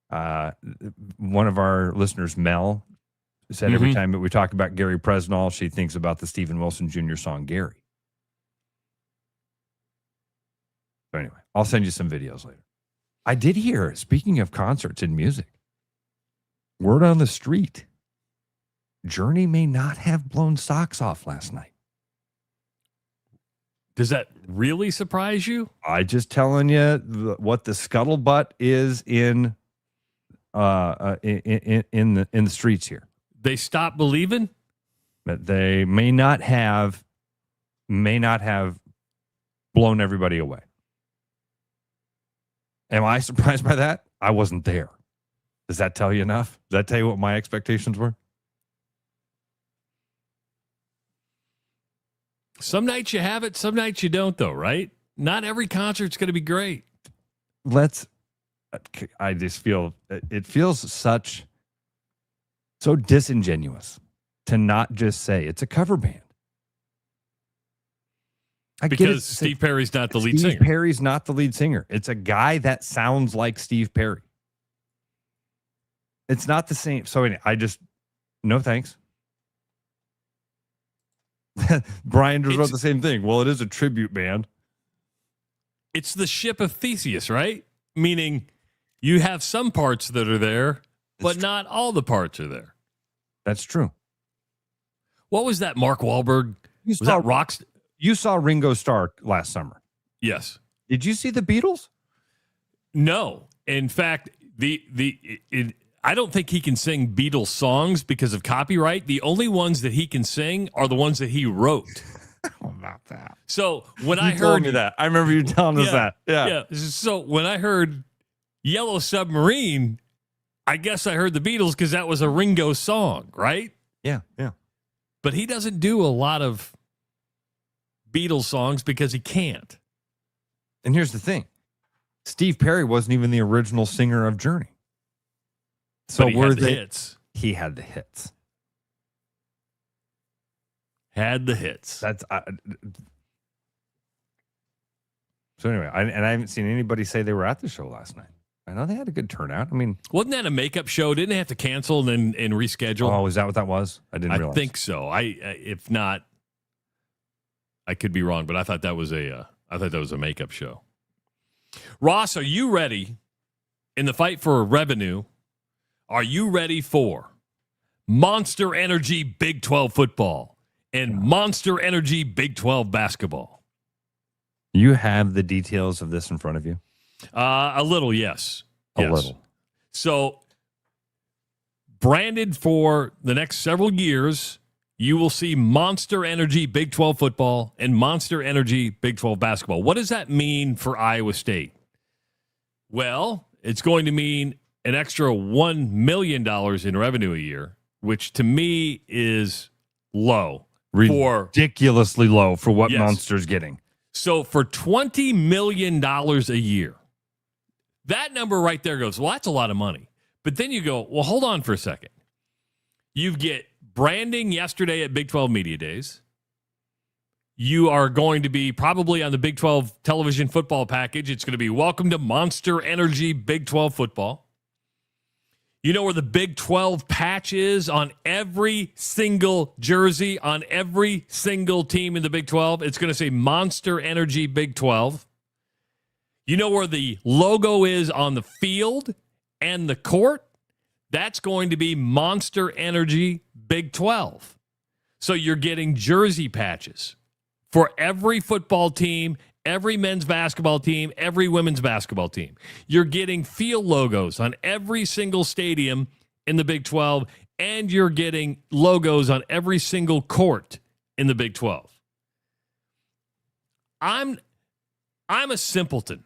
One of our listeners, Mel, said every time that we talk about Gary Presnall, she thinks about the Stephen Wilson Jr. song, Gary. So anyway, I'll send you some videos later. I did hear, speaking of concerts and music, word on the street, Journey may not have blown socks off last night. Does that really surprise you? I just telling you what the scuttlebutt is in the streets here. They stopped believing? That they may not have blown everybody away. Am I surprised by that? I wasn't there. Does that tell you enough? Does that tell you what my expectations were? Some nights you have it, some nights you don't, though, right? Not every concert's going to be great. I just feel, it feels so disingenuous to not just say it's a cover band. Because Steve Perry's not the lead singer. Steve Perry's not the lead singer. It's a guy that sounds like Steve Perry. It's not the same. So anyway, no thanks. Brian just wrote the same thing. Well, it is a tribute band. It's the ship of Theseus, right? Meaning you have some parts that are there, but not all the parts are there. That's true. What was that, Mark Wahlberg? Was that Rock's? You saw Ringo Starr last summer. Yes. Did you see the Beatles? No. In fact, I don't think he can sing Beatles songs because of copyright. The only ones that he can sing are the ones that he wrote. How about that? So when you told me that, I remember you telling us that. Yeah. So when I heard Yellow Submarine, I guess I heard the Beatles because that was a Ringo song, right? Yeah. But he doesn't do a lot of Beatles songs because he can't. And here's the thing. Steve Perry wasn't even the original singer of Journey. So but he had the hits. He had the hits. Had the hits. That's so anyway, I haven't seen anybody say they were at the show last night. I know they had a good turnout. I mean, wasn't that a makeup show? Didn't they have to cancel and reschedule? Oh, is that what that was? I didn't realize. I think so. If not, I could be wrong, but I thought that was a makeup show. Ross, are you ready in the fight for revenue? Are you ready for Monster Energy Big 12 football and Monster Energy Big 12 basketball? You have the details of this in front of you? A little, yes. A little. So, branded for the next several years, you will see Monster Energy Big 12 football and Monster Energy Big 12 basketball. What does that mean for Iowa State? Well, it's going to mean an extra $1 million in revenue a year, which to me is low. Ridiculously low for what Monster's getting. So for $20 million a year, that number right there goes, well, that's a lot of money. But then you go, well, hold on for a second. You get branding yesterday at Big 12 Media Days. you are going to be probably on the Big 12 television football package. It's going to be Welcome to Monster Energy Big 12 football. You know where the Big 12 patch is on every single jersey, on every single team in the Big 12? It's going to say Monster Energy Big 12. You know where the logo is on the field and the court? That's going to be Monster Energy Big 12. So you're getting jersey patches for every football team, every men's basketball team, every women's basketball team. You're getting field logos on every single stadium in the Big 12, and you're getting logos on every single court in the Big 12. I'm a simpleton.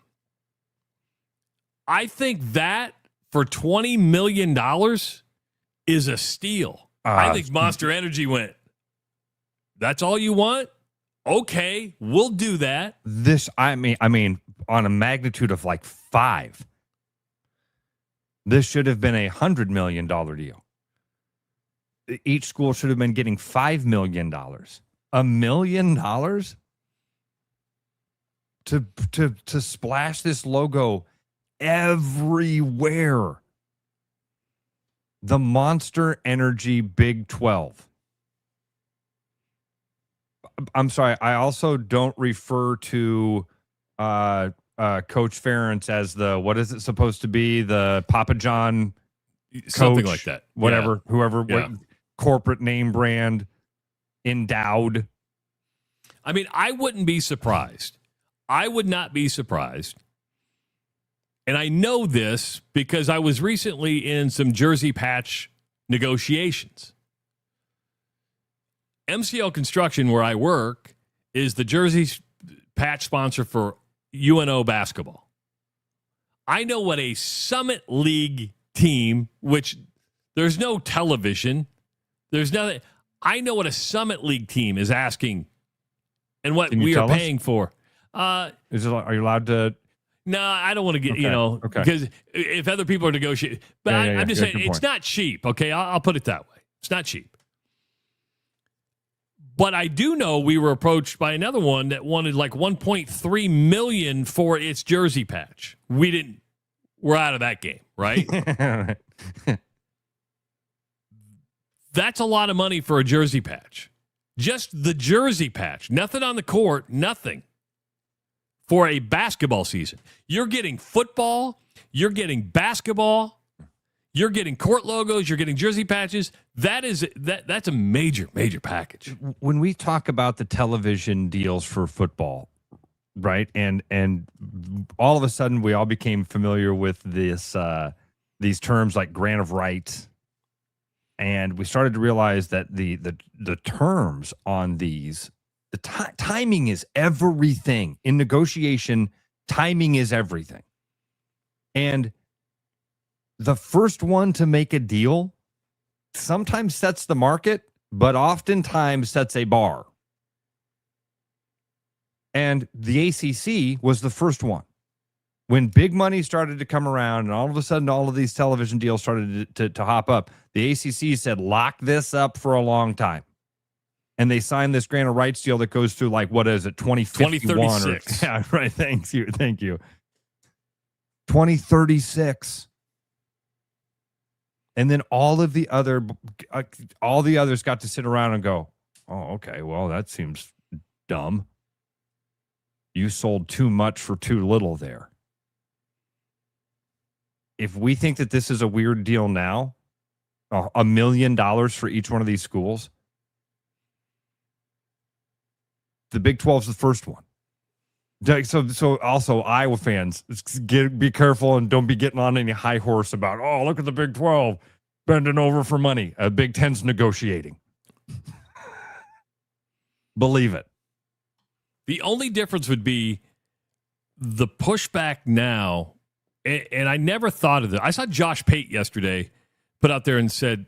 I think that for $20 million is a steal. I think Monster Energy went, that's all you want? Okay, we'll do that. I mean, on a magnitude of like 5. This should have been a $100 million deal. Each school should have been getting $5 million. $1 million to splash this logo everywhere. The Monster Energy Big 12. I'm sorry. I also don't refer to Coach Ferentz as the, what is it supposed to be? The Papa John coach, something like that. Whatever, Yeah. whoever, Yeah. corporate name brand, endowed. I mean, I wouldn't be surprised. I would not be surprised. And I know this because I was recently in some jersey patch negotiations. MCL Construction, where I work, is the jersey patch sponsor for UNO basketball. I know what a Summit League team, which there's no television, there's nothing. I know what a Summit League team is asking and what we are paying for. Are you allowed to? No, I don't want to get, Okay. because if other people are negotiating. But I'm just saying, it's not cheap, okay? I'll put it that way. It's not cheap. But I do know we were approached by another one that wanted like $1.3 million for its jersey patch. We're out of that game, right? That's a lot of money for a jersey patch. Just the jersey patch. Nothing on the court, nothing. For a basketball season. You're getting football, you're getting basketball, you're getting court logos, you're getting jersey patches. That's a major, major package. When we talk about the television deals for football, right? And all of a sudden we all became familiar with these terms like grant of rights. And we started to realize that the terms on these, the timing is everything. In negotiation, timing is everything. And the first one to make a deal sometimes sets the market, but oftentimes sets a bar. And the ACC was the first one. When big money started to come around and all of a sudden all of these television deals started to hop up, the ACC said, lock this up for a long time. And they signed this grant of rights deal that goes through, like, what is it, 2051? 2036. Yeah, right. Thank you. 2036. And then all the others got to sit around and go, oh, okay, well, that seems dumb. You sold too much for too little there. If we think that this is a weird deal now, $1 million for each one of these schools, the Big 12 is the first one. So also Iowa fans, be careful and don't be getting on any high horse about, oh, look at the Big 12 bending over for money. Big 10's negotiating. Believe it. The only difference would be the pushback now, and I never thought of it. I saw Josh Pate yesterday put out there and said,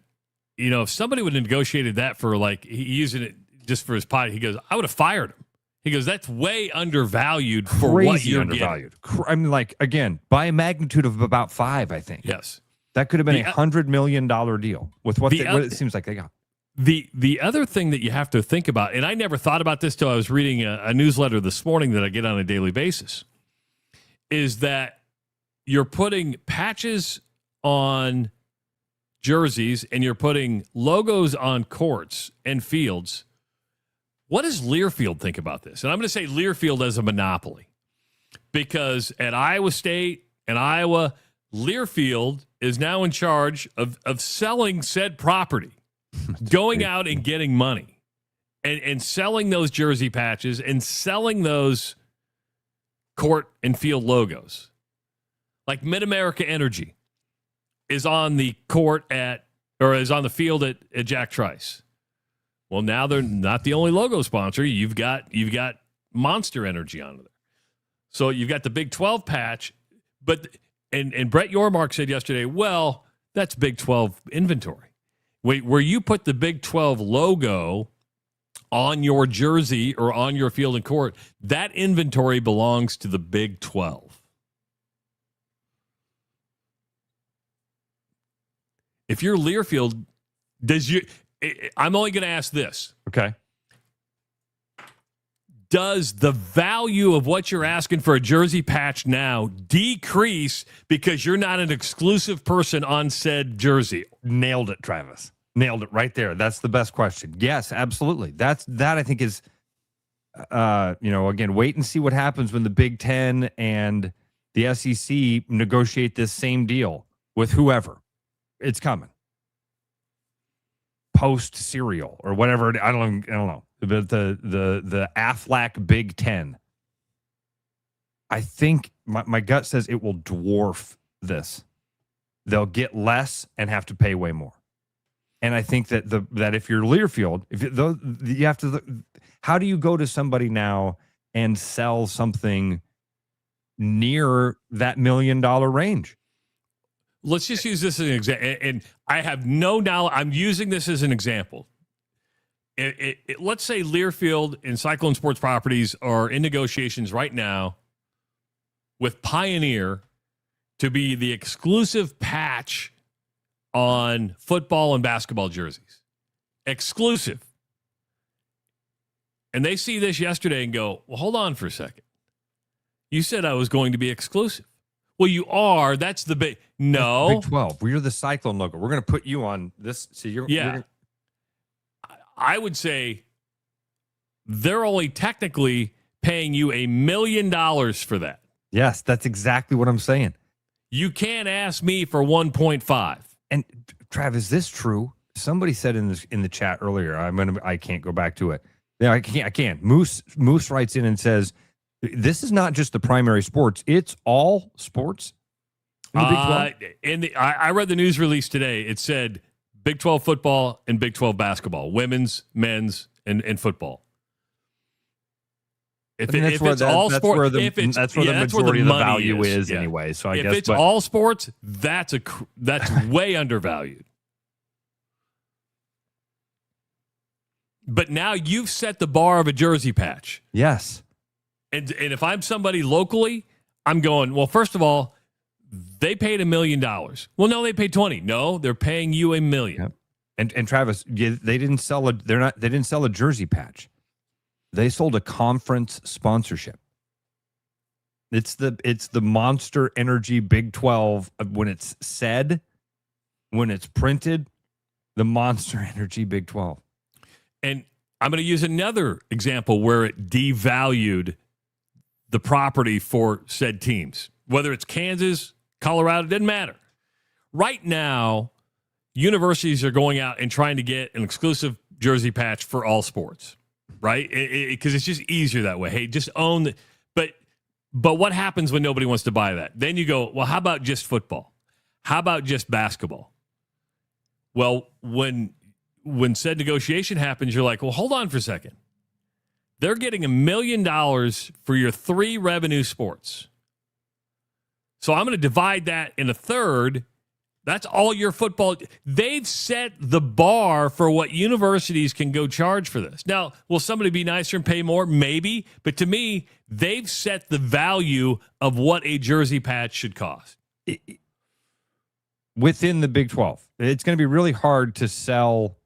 if somebody would have negotiated that for, like, using it just for his pot, he goes, I would have fired him. He goes, that's way undervalued for what you're undervalued. I mean, like, again, by a magnitude of about 5, I think. Yes. That could have been $100 million deal with what it seems like they got. The other thing that you have to think about, and I never thought about this till I was reading a newsletter this morning that I get on a daily basis, is that you're putting patches on jerseys and you're putting logos on courts and fields. What does Learfield think about this? And I'm going to say Learfield as a monopoly, because at Iowa State and Iowa, Learfield is now in charge of selling said property, going out and getting money and selling those jersey patches and selling those court and field logos. Like Mid-America Energy is on the court is on the field at Jack Trice. Well, now they're not the only logo sponsor. You've got Monster Energy on there. So you've got the Big 12 patch, but and Brett Yormark said yesterday, well, that's Big 12 inventory. Wait, where you put the Big 12 logo on your jersey or on your field and court, that inventory belongs to the Big 12. If you're Learfield, I'm only going to ask this. Okay. Does the value of what you're asking for a jersey patch now decrease because you're not an exclusive person on said jersey? Nailed it, Travis. Nailed it right there. That's the best question. Yes, absolutely. That I think is, again, wait and see what happens when the Big Ten and the SEC negotiate this same deal with whoever. It's coming. Post serial or whatever. I don't know. But the Aflac Big Ten. I think my gut says it will dwarf this. They'll get less and have to pay way more. And I think that that if you're Learfield, you have to. How do you go to somebody now and sell something near that $1 million range? Let's just use this as an example. And I have no knowledge. I'm using this as an example. Let's say Learfield and Cyclone Sports Properties are in negotiations right now with Pioneer to be the exclusive patch on football and basketball jerseys. Exclusive. And they see this yesterday and go, well, hold on for a second. You said I was going to be exclusive. Well, you are. That's the big. No. Big 12. We're the Cyclone logo. We're going to put you on this. So you're I would say they're only technically paying you $1 million for that. Yes, that's exactly what I'm saying. You can't ask me for 1.5. And Trav, is this true? Somebody said in the chat earlier. I can't go back to it. Yeah, I can't. Moose writes in and says, this is not just the primary sports; it's all sports. In the Big 12? I read the news release today. It said Big 12 football and Big 12 basketball, women's, men's, and football. If it's all sports, that's where the majority of the value is anyway. So I guess if it's all sports, that's way undervalued. But now you've set the bar of a jersey patch. Yes. And if I'm somebody locally, I'm going, well, first of all, they paid $1 million. Well, no, they paid 20. No, they're paying you $1 million. Yep. And Travis, they didn't sell a jersey patch. They sold a conference sponsorship. It's the Monster Energy Big 12 when it's said, when it's printed, the Monster Energy Big 12. And I'm going to use another example where it devalued the property for said teams. Whether it's Kansas, Colorado, doesn't matter. Right now, universities are going out and trying to get an exclusive jersey patch for all sports, right? Because it's just easier that way. Hey, just own the, but what happens when nobody wants to buy that? Then you go, well, how about just football? How about just basketball? Well, when said negotiation happens, you're like, well, hold on for a second. They're getting $1 million for your 3 revenue sports. So I'm going to divide that in a third. That's all your football. They've set the bar for what universities can go charge for this. Now, will somebody be nicer and pay more? Maybe. But to me, they've set the value of what a jersey patch should cost. Within the Big 12. It's going to be really hard to sell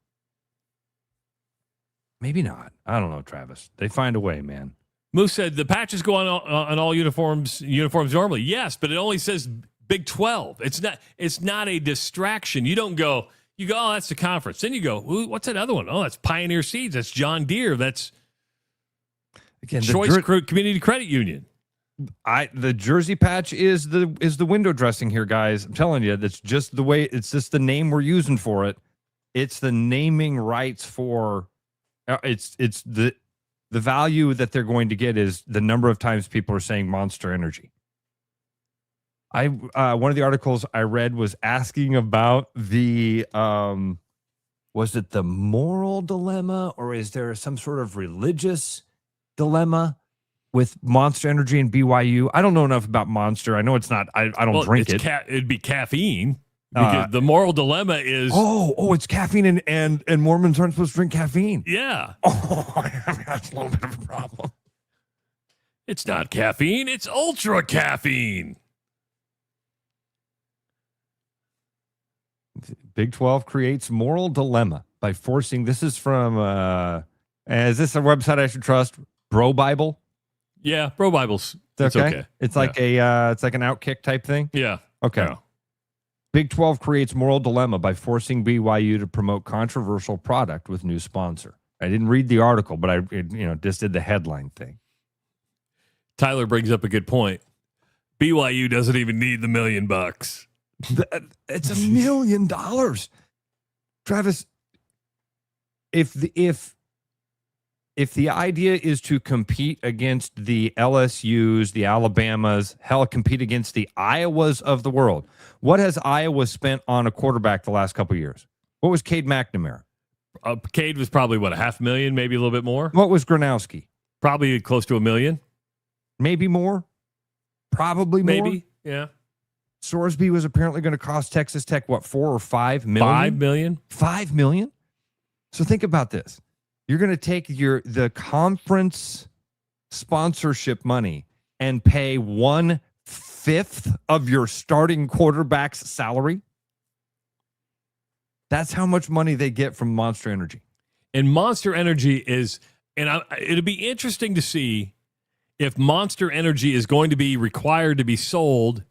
Maybe not. I don't know, Travis. They find a way, man. Moose said the patches go on all uniforms normally. Yes, but it only says Big 12. It's not a distraction. You don't go, oh, that's the conference. Then you go, ooh, what's that other one? Oh, that's Pioneer Seeds. That's John Deere. That's Choice Community Credit Union. The jersey patch is the window dressing here, guys. I'm telling you, that's just the way. It's just the name we're using for it. It's the naming rights for. It's the value that they're going to get is the number of times people are saying Monster Energy. One of the articles I read was asking about the was it the moral dilemma, or is there some sort of religious dilemma with Monster Energy and BYU? I don't know enough about Monster. I know it's not. I don't drink it. It'd be caffeine. Because the moral dilemma is it's caffeine and Mormons aren't supposed to drink caffeine. Yeah. That's a little bit of a problem. It's not caffeine. It's ultra caffeine. Big 12 creates moral dilemma by forcing. This is from. Is this a website I should trust? Bro Bible. Yeah, Bro Bible's. It's okay. It's like it's like an Outkick type thing. Yeah. Okay. Yeah. Big 12 creates moral dilemma by forcing BYU to promote controversial product with new sponsor. I didn't read the article, but I just did the headline thing. Tyler brings up a good point. BYU doesn't even need the $1 million. It's $1 million. Travis, if the idea is to compete against the LSUs, the Alabamas, hell, compete against the Iowas of the world, what has Iowa spent on a quarterback the last couple of years? What was Cade McNamara? Cade was probably, $500,000, maybe a little bit more? What was Gronowski? Probably close to $1 million. Maybe more? Probably more? Maybe, yeah. Sorsby was apparently going to cost Texas Tech, $4 or $5 million? $5 million. $5 million? So think about this. You're going to take the conference sponsorship money and pay 1/5 of your starting quarterback's salary. That's how much money they get from Monster Energy. And Monster Energy is, it'll be interesting to see if Monster Energy is going to be required to be sold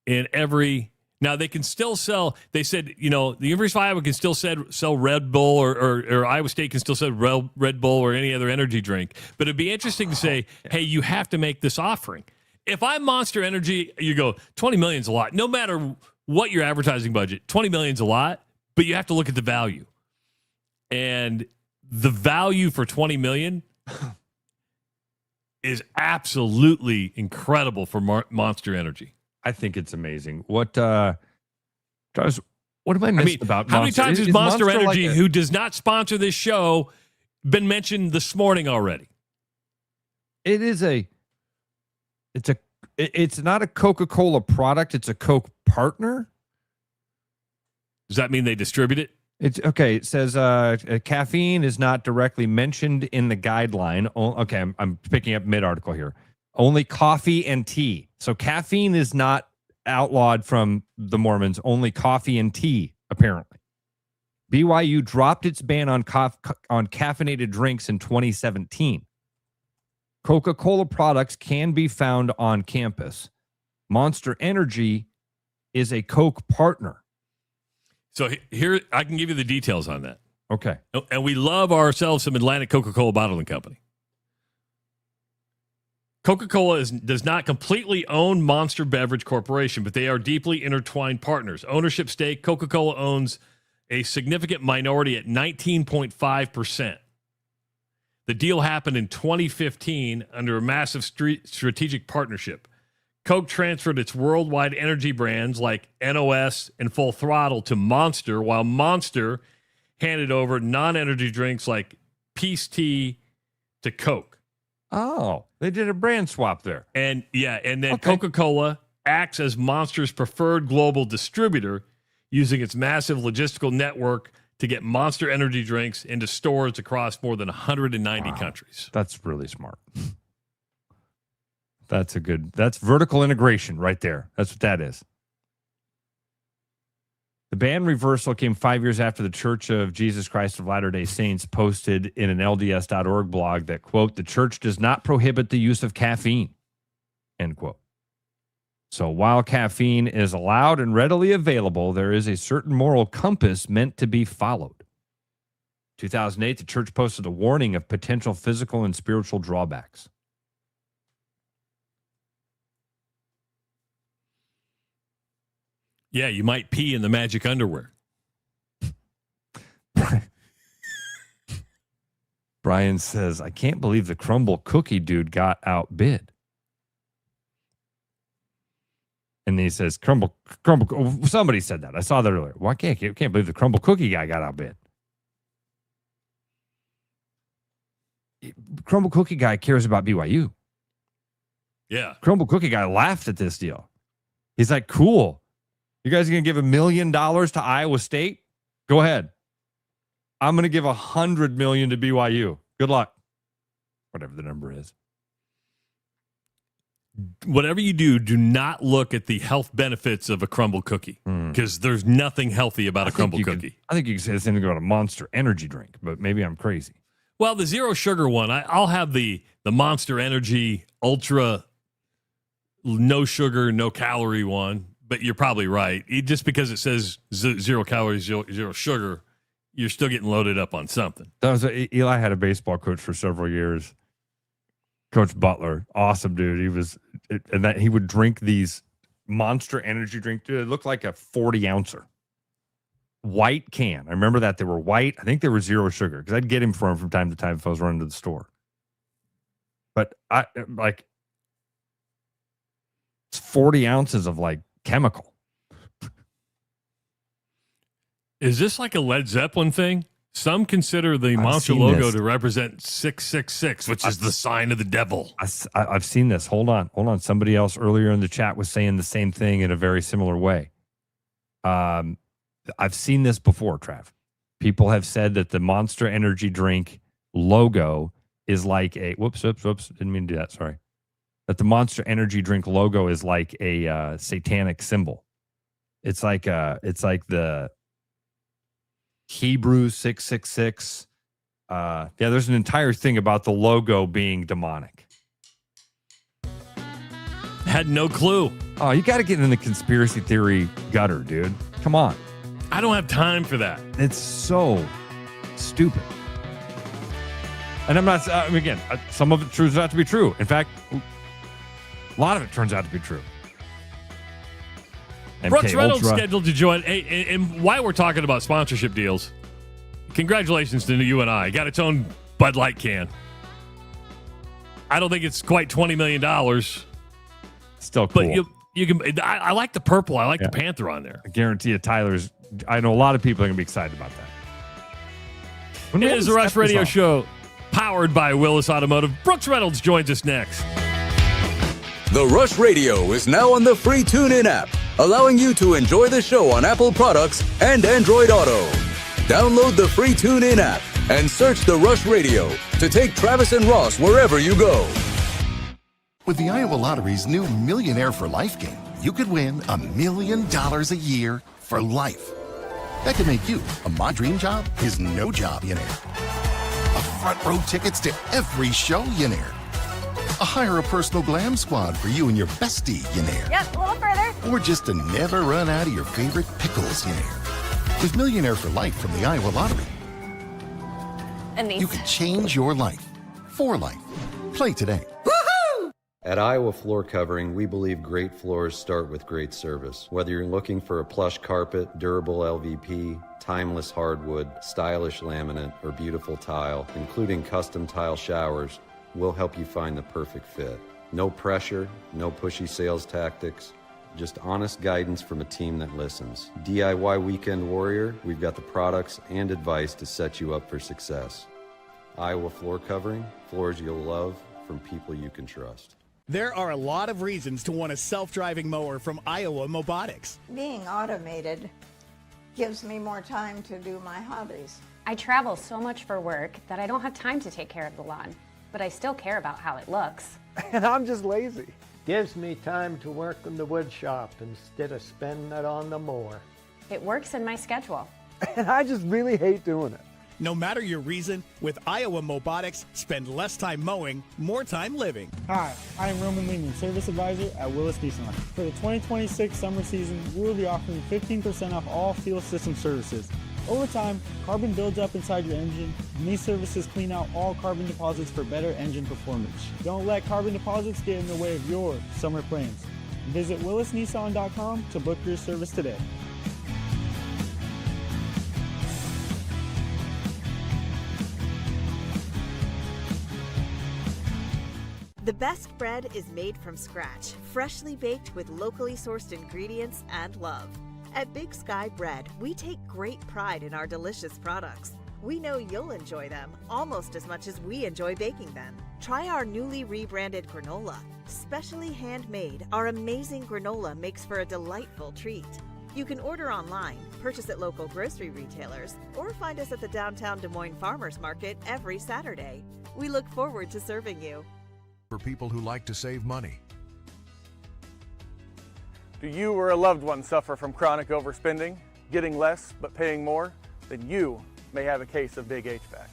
in every. Now, they can still sell, they said, the University of Iowa can still sell Red Bull or Iowa State can still sell Red Bull or any other energy drink. But it'd be interesting to say, hey, you have to make this offering. If I'm Monster Energy, you go, $20 million is a lot. No matter what your advertising budget, $20 million is a lot, but you have to look at the value. And the value for $20 million is absolutely incredible for Monster Energy. I think it's amazing. What have I missed about Monster? How many times has Monster Energy, who does not sponsor this show, been mentioned this morning already? It's not a Coca-Cola product. It's a Coke partner. Does that mean they distribute it? It's okay. It says caffeine is not directly mentioned in the guideline. Okay, I'm picking up mid-article here. Only coffee and tea. So caffeine is not outlawed from the Mormons. Only coffee and tea, apparently. BYU dropped its ban on caffeinated drinks in 2017. Coca-Cola products can be found on campus. Monster Energy is a Coke partner. So here, I can give you the details on that. Okay. And we love ourselves some Atlantic Coca-Cola Bottling Company. Coca-Cola does not completely own Monster Beverage Corporation, but they are deeply intertwined partners. Ownership stake, Coca-Cola owns a significant minority at 19.5%. The deal happened in 2015 under a massive strategic partnership. Coke transferred its worldwide energy brands like NOS and Full Throttle to Monster, while Monster handed over non-energy drinks like Peace Tea to Coke. Oh, they did a brand swap there. And then Coca-Cola acts as Monster's preferred global distributor, using its massive logistical network to get Monster energy drinks into stores across more than 190 countries. That's really smart. That's vertical integration right there. That's what that is. The ban reversal came 5 years after the Church of Jesus Christ of Latter-day Saints posted in an LDS.org blog that, quote, the church does not prohibit the use of caffeine, end quote. So while caffeine is allowed and readily available, there is a certain moral compass meant to be followed. 2008, the church posted a warning of potential physical and spiritual drawbacks. Yeah, you might pee in the magic underwear. Brian says, I can't believe the crumble cookie dude got outbid. And then he says, crumble, somebody said that. I saw that earlier. Well, I can't believe the crumble cookie guy got outbid. Crumble cookie guy cares about BYU. Yeah. Crumble cookie guy laughed at this deal. He's like, cool. You guys are going to give $1 million to Iowa State? Go ahead. I'm going to give $100 million to BYU. Good luck. Whatever the number is. Whatever you do, do not look at the health benefits of a crumble cookie because there's nothing healthy about a crumble cookie. I think you can say the same thing about a Monster energy drink, but maybe I'm crazy. Well, the zero sugar one, I'll have the Monster Energy Ultra no sugar, no calorie one. But you're probably right. Just because it says 0 calories, zero sugar, you're still getting loaded up on something. Eli had a baseball coach for several years, Coach Butler. Awesome dude. He would drink these Monster energy drink. Dude, it looked like a 40-ouncer. White can. I remember that. They were white. I think they were 0 sugar because I'd get him from time to time if I was running to the store. But it's 40 ounces of chemical. Is this like a Led Zeppelin thing? Some consider the Monster logo to represent 666, which is the sign of the devil. I've seen this. Hold on. Somebody else earlier in the chat was saying the same thing in a very similar way. I've seen this before, Trav. People have said that the Monster Energy drink logo is like a whoops. Didn't mean to do that. Sorry. That the Monster Energy drink logo is like a satanic symbol. It's like the Hebrew 666. There's an entire thing about the logo being demonic. Had no clue. Oh, you got to get in the conspiracy theory gutter, dude. Come on. I don't have time for that. It's so stupid. And I'm not, again, some of it turns out to be true. In fact, a lot of it turns out to be true. Brooks Reynolds scheduled to join. And while we're talking about sponsorship deals, congratulations to you and I. Got its own Bud Light can. I don't think it's quite $20 million. Still cool. But you can. I like the purple. I like the Panther on there. I guarantee you, I know a lot of people are going to be excited about that. It is the Rush Radio Show, powered by Willis Automotive. Brooks Reynolds joins us next. The Rush Radio is now on the free TuneIn app, allowing you to enjoy the show on Apple products and Android Auto. Download the free TuneIn app and search The Rush Radio to take Travis and Ross wherever you go. With the Iowa Lottery's new Millionaire for Life game, you could win $1 million a year for life. That could make you my dream job is no job, you know. A front row tickets to every show, you know. Hire a personal glam squad for you and your bestie, you know. Yep, a little further. Or just to never run out of your favorite pickles, you know. With Millionaire for Life from the Iowa Lottery, And these. you can change your life for life. Play today. At Iowa Floor Covering, we believe great floors start with great service. Whether you're looking for a plush carpet, durable LVP, timeless hardwood, stylish laminate, or beautiful tile, including custom tile showers, we'll help you find the perfect fit. No pressure, no pushy sales tactics, just honest guidance from a team that listens. DIY Weekend Warrior, we've got the products and advice to set you up for success. Iowa Floor Covering, floors you'll love from people you can trust. There are a lot of reasons to want a self-driving mower from Iowa Mobotics. Being automated gives me more time to do my hobbies. I travel so much for work that I don't have time to take care of the lawn, but I still care about how it looks. And I'm just lazy. Gives me time to work in the wood shop instead of spending it on the mower. It works in my schedule. And I just really hate doing it. No matter your reason, with Iowa Mobotics, spend less time mowing, more time living. Hi, I am Roman Lehman, Service Advisor at Willis Peterson. For the 2026 summer season, we will be offering 15% off all fuel system services. Over time, carbon builds up inside your engine, and these services clean out all carbon deposits for better engine performance. Don't let carbon deposits get in the way of your summer plans. Visit willisnissan.com to book your service today. The best bread is made from scratch, freshly baked with locally sourced ingredients and love. At Big Sky Bread, we take great pride in our delicious products. We know you'll enjoy them almost as much as we enjoy baking them. Try our newly rebranded granola. Specially handmade, our amazing granola makes for a delightful treat. You can order online, purchase at local grocery retailers, or find us at the downtown Des Moines Farmers Market every Saturday. We look forward to serving you. For people who like to save money. Do you or a loved one suffer from chronic overspending, getting less but paying more? Then you may have a case of big HVAC.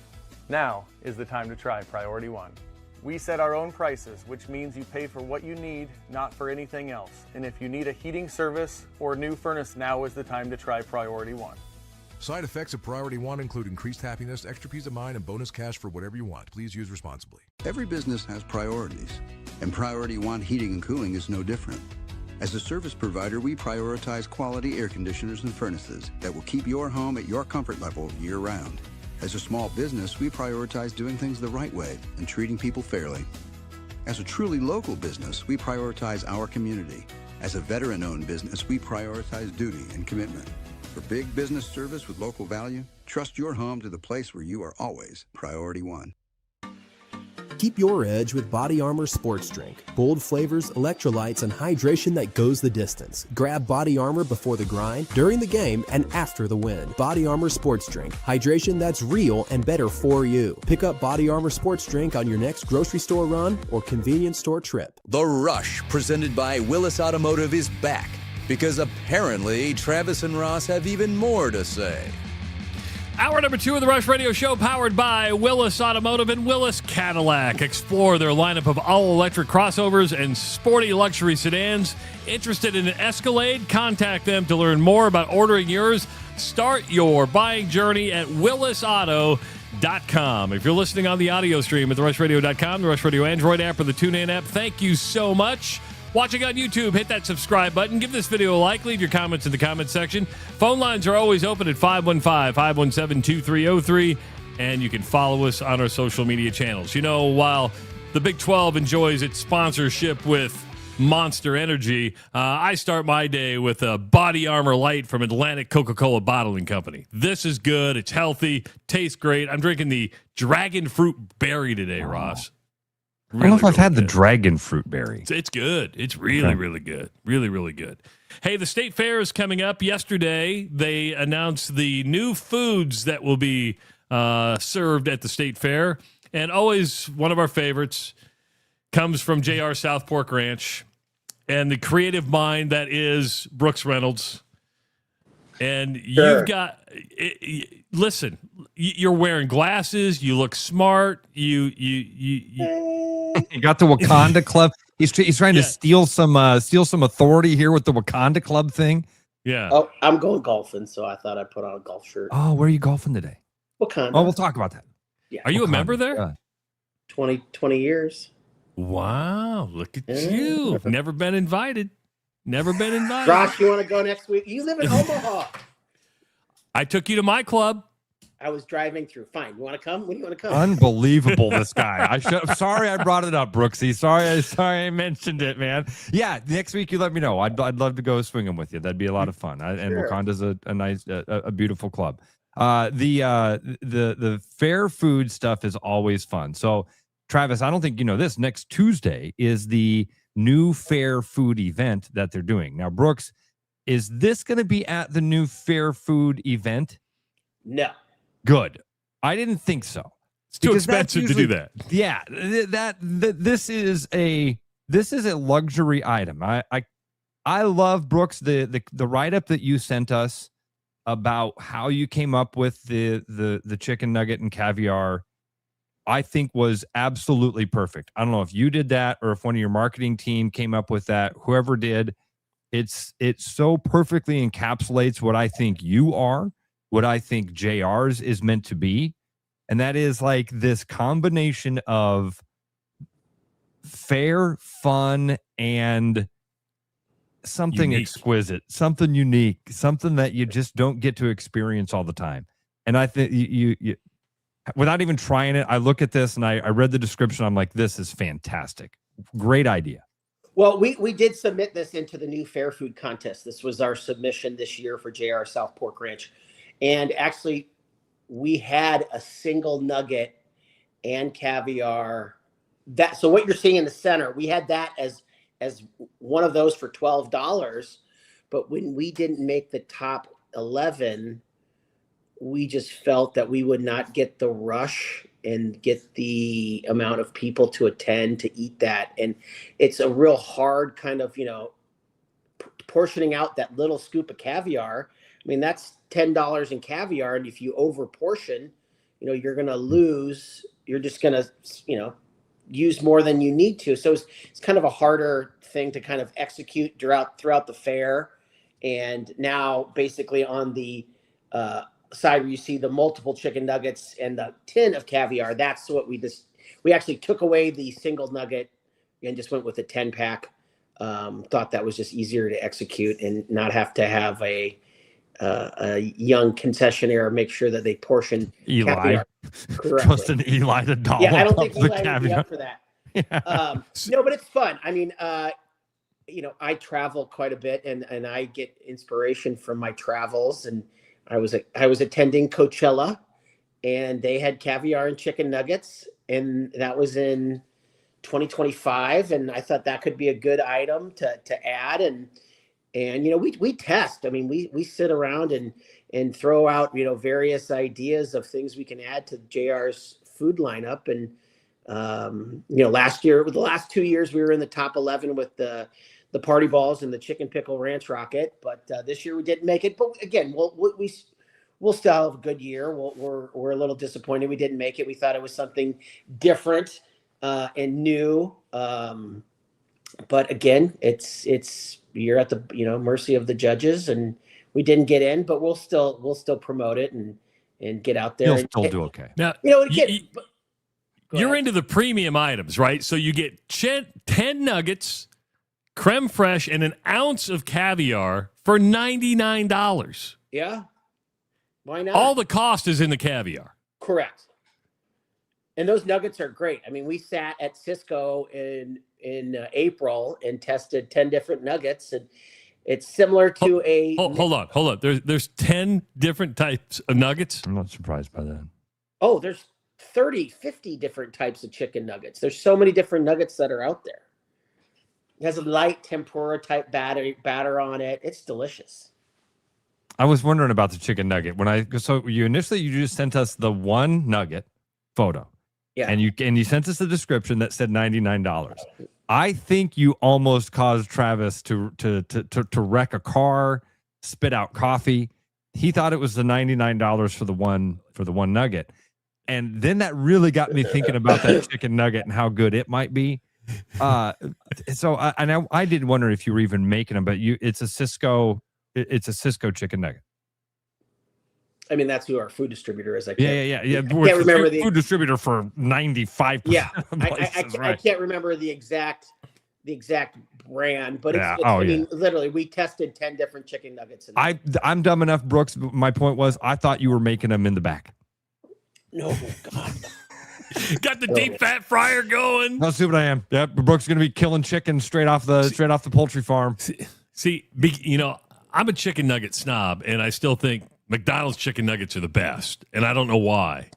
Now is the time to try Priority One. We set our own prices, which means you pay for what you need, not for anything else. And if you need a heating service or a new furnace, now is the time to try Priority One. Side effects of Priority One include increased happiness, extra peace of mind, and bonus cash for whatever you want. Please use responsibly. Every business has priorities, and Priority One Heating and Cooling is no different. As a service provider, we prioritize quality air conditioners and furnaces that will keep your home at your comfort level year-round. As a small business, we prioritize doing things the right way and treating people fairly. As a truly local business, we prioritize our community. As a veteran-owned business, we prioritize duty and commitment. For big business service with local value, trust your home to the place where you are always Priority One. Keep your edge with Body Armor Sports Drink. Bold flavors, electrolytes, and hydration that goes the distance. Grab Body Armor before the grind, during the game, and after the win. Body Armor Sports Drink. Hydration that's real and better for you. Pick up Body Armor Sports Drink on your next grocery store run or convenience store trip. The Rush, presented by Willis Automotive, is back because apparently Travis and Ross have even more to say. Hour number 2 of the Rush Radio Show, powered by Willis Automotive and Willis Cadillac. Explore their lineup of all-electric crossovers and sporty luxury sedans. Interested in an Escalade? Contact them to learn more about ordering yours. Start your buying journey at willisauto.com. If you're listening on the audio stream at therushradio.com, the Rush Radio Android app, or the TuneIn app, thank you so much. Watching on YouTube, hit that subscribe button. Give this video a like. Leave your comments in the comments section. Phone lines are always open at 515-517-2303. And you can follow us on our social media channels. You know, while the Big 12 enjoys its sponsorship with Monster Energy, I start my day with a Body Armor Light from Atlantic Coca-Cola Bottling Company. This is good. It's healthy. Tastes great. I'm drinking the Dragon Fruit Berry today, Ross. I don't know if I've had the dragon fruit berry. It's good. It's really, really good. Really, really good. Hey, the State Fair is coming up. Yesterday, they announced the new foods that will be served at the State Fair. And always one of our favorites comes from JR South Pork Ranch and the creative mind that is Brooks Reynolds. And you've got... listen, you're wearing glasses. You look smart. You got the Wakanda Club. He's trying to steal some authority here with the Wakanda Club thing. Yeah. Oh, I'm going golfing, so I thought I'd put on a golf shirt. Oh, where are you golfing today? Wakanda. Oh, we'll talk about that. Yeah. Are you a member there? 20 years. Wow, look at you. Never been invited. Ross, you want to go next week? You live in Omaha. I took you to my club. I was driving through. Fine. You want to come? When do you want to come? Unbelievable, this guy. Sorry I brought it up, Brooksy. Sorry I mentioned it, man. Yeah, next week you let me know. I'd love to go swinging with you. That'd be a lot of fun. And Wakanda's a nice, a beautiful club. The fair food stuff is always fun. So, Travis, I don't think you know this. Next Tuesday is the new fair food event that they're doing. Now, Brooks, is this going to be at the new fair food event? No. Good. I didn't think so. It's too expensive to do that. Yeah, this is a luxury item. I love, Brooks, the write up that you sent us about how you came up with the chicken nugget and caviar, I think was absolutely perfect. I don't know if you did that or if one of your marketing team came up with that. Whoever did, it so perfectly encapsulates what I think you are, what I think JR's is meant to be. And that is like this combination of fair, fun, and something exquisite, something unique, something that you just don't get to experience all the time. And I think you without even trying it, I look at this and I read the description. I'm like, this is fantastic. Great idea. Well, we did submit this into the new Fair Food Contest. This was our submission this year for JR South Pork Ranch. And actually, we had a single nugget and caviar. So what you're seeing in the center, we had that as one of those for $12. But when we didn't make the top 11, we just felt that we would not get the rush and get the amount of people to attend to eat that. And it's a real hard kind of, portioning out that little scoop of caviar. I mean, that's $10 in caviar. And if you over portion, you're going to lose, you're just going to, use more than you need to. So it's kind of a harder thing to kind of execute throughout the fair. And now basically on the side where you see the multiple chicken nuggets and the tin of caviar, that's what we actually took away the single nugget and just went with a 10-pack. Thought that was just easier to execute and not have to have a young concessionaire make sure that they portion Eli. caviar correctly. Trust an Eli to doll. Yeah, I don't think Eli caviar. would be up for that. Yeah. No, but it's fun. I mean, I travel quite a bit and I get inspiration from my travels. And I was attending Coachella and they had caviar and chicken nuggets, and that was in 2025. And I thought that could be a good item to add. And we test. I mean, we sit around and throw out, various ideas of things we can add to JR's food lineup. And, last year, the last 2 years, we were in the top 11 with the party balls and the chicken pickle ranch rocket. But this year we didn't make it. But again, we'll still have a good year. We're a little disappointed we didn't make it. We thought it was something different and new. But again, you're at the mercy of the judges, and we didn't get in, but we'll still promote it and get out there. You'll still do okay. Now, you're into the premium items, right? So you get 10 nuggets, creme fraiche, and an ounce of caviar for $99. Yeah. Why not? All the cost is in the caviar. Correct. And those nuggets are great. I mean, we sat at Cisco in April and tested 10 different nuggets, and it's similar to Hold on. There's 10 different types of nuggets. I'm not surprised by that. Oh, there's 30, 50 different types of chicken nuggets. There's so many different nuggets that are out there. It has a light tempura type batter on it. It's delicious. I was wondering about the chicken nugget you just sent us the one nugget photo. Yeah. And you sent us a description that said $99. I think you almost caused Travis to wreck a car, spit out coffee. He thought it was the $99 for the one nugget. And then that really got me thinking about that chicken nugget and how good it might be. So I did wonder if you were even making them, but it's a Cisco chicken nugget. I mean, that's who our food distributor is. Yeah. I can't remember the food distributor for 95%. Yeah, places, I can't remember the exact brand, but I mean, literally, we tested 10 different chicken nuggets. I'm dumb enough, Brooks. My point was, I thought you were making them in the back. No, God. Got the deep fat fryer going. Let's see what I am. Yep, Brooks is going to be killing chicken straight off the poultry farm. See, I'm a chicken nugget snob, and I still think McDonald's chicken nuggets are the best, and I don't know why.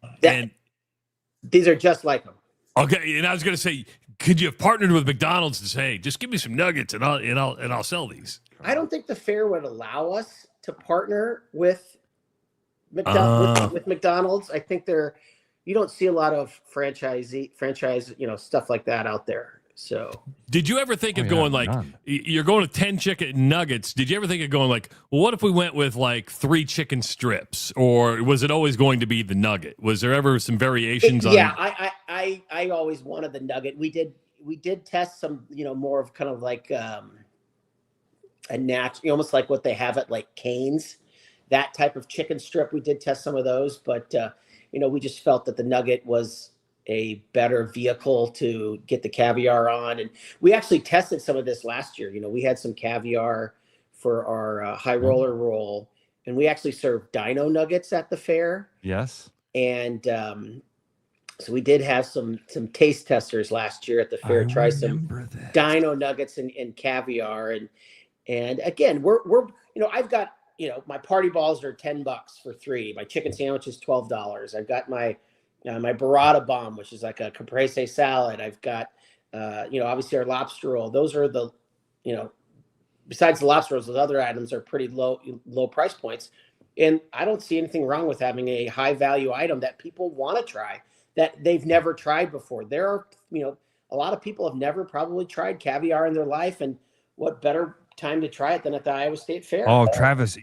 These are just like them. Okay, and I was going to say, could you have partnered with McDonald's to say, just give me some nuggets and I'll sell these? I don't think the fair would allow us to partner with McDonald's. I think you don't see a lot of franchise, stuff like that out there. So, did you ever think of going like, you're going to 10 chicken nuggets? Did you ever think of going like, well, what if we went with like 3 chicken strips? Or was it always going to be the nugget? Was there ever some variations on it? Yeah, I always wanted the nugget. We did test some, more of kind of like a natural, almost like what they have at like Cane's, that type of chicken strip. We did test some of those, but we just felt that the nugget was a better vehicle to get the caviar on. And we actually tested some of this last year. We had some caviar for our high roller roll, and we actually served dino nuggets at the fair. Yes. And so we did have some taste testers last year at the fair, try some dino nuggets and caviar. And again, we're I've got, my party balls are $10 for 3. My chicken sandwich is $12. I've got my burrata bomb, which is like a caprese salad. I've got, obviously our lobster roll. Those are the, besides the lobster rolls, those other items are pretty low price points. And I don't see anything wrong with having a high value item that people want to try that they've never tried before. There are, a lot of people have never probably tried caviar in their life. And what better time to try it than at the Iowa State Fair? Oh, Travis,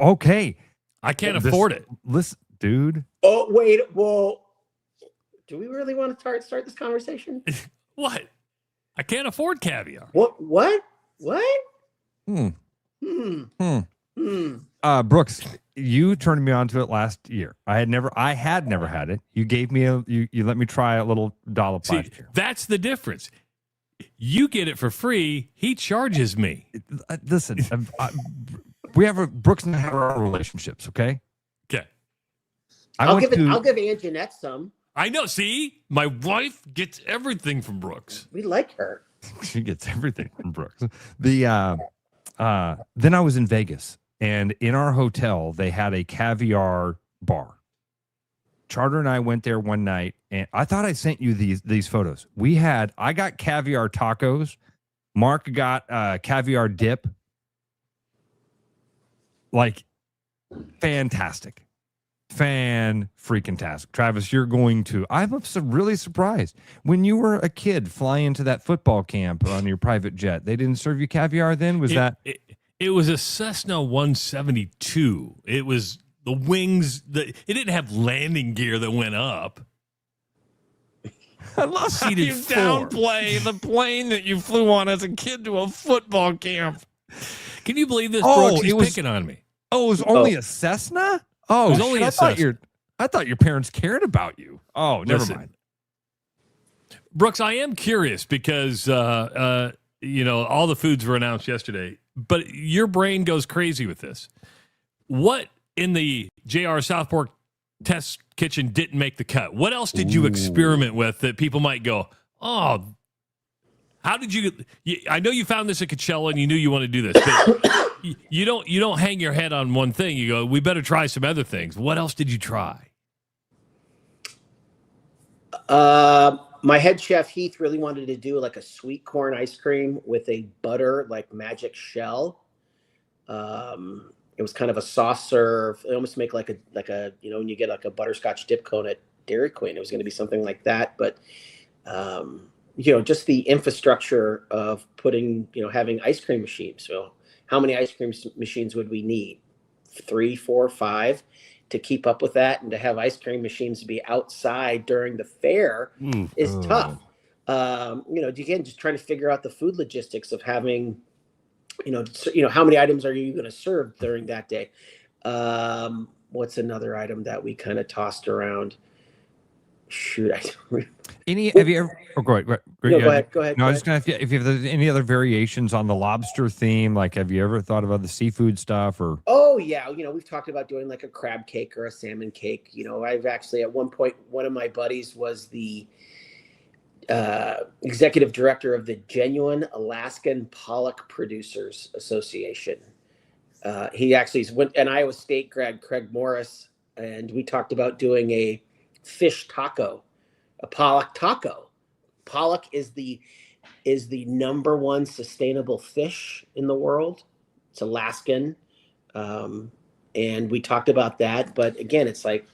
okay. I can't afford it. Listen, dude. Oh, wait. Well, do we really want to start this conversation? What? I can't afford caviar. What? Brooks, you turned me on to it last year. I had never had it. You gave me you let me try a little dollop last year. That's the difference. You get it for free. He charges me. Listen, Brooks and I have our own relationships. Okay. I'll give Aunt Jeanette some. I know. See, my wife gets everything from Brooks. We like her. She gets everything from Brooks. Then I was in Vegas, and in our hotel they had a caviar bar. Charter and I went there one night, and I thought I sent you these photos. I got caviar tacos. Mark got caviar dip. Like, fantastic. Fan-freaking-tastic. Travis, I'm really surprised. When you were a kid flying to that football camp on your private jet, they didn't serve you caviar then? It was a Cessna 172. It was the wings. It didn't have landing gear that went up. I love how you downplay the plane that you flew on as a kid to a football camp. Can you believe this, Brooks? He's picking on me. Oh, it was only a Cessna? Oh, it was only a Cessna. I thought your parents cared about you. Oh, never mind. Brooks, I am curious because, all the foods were announced yesterday, but your brain goes crazy with this. What in the JR Southport test kitchen didn't make the cut? What else did you experiment with that people might go, oh, how did you I know you found this at Coachella and you knew you wanted to do this, but you don't hang your head on one thing. You go, we better try some other things. What else did you try? My head chef Heath really wanted to do like a sweet corn ice cream with a butter like magic shell. It was kind of a soft serve. It almost make like a when you get like a butterscotch dip cone at Dairy Queen. It was going to be something like that, but just the infrastructure of having ice cream machines. So how many ice cream machines would we need? 3, 4, 5 to keep up with that, and to have ice cream machines be outside during the fair is tough. Again, just trying to figure out the food logistics of having, how many items are you going to serve during that day? What's another item that we kind of tossed around? Shoot, I don't remember. Have you ever? Oh, go ahead. Go ahead. No, I was just gonna ask you if there's any other variations on the lobster theme. Like, have you ever thought about the seafood stuff? Or oh yeah, we've talked about doing like a crab cake or a salmon cake. I've actually at one point, one of my buddies was the executive director of the Genuine Alaskan Pollock Producers Association. He actually went an Iowa State grad, Craig Morris, and we talked about doing a fish taco, a pollock taco. Pollock is the number one sustainable fish in the world. It's Alaskan. And we talked about that, but again, it's like,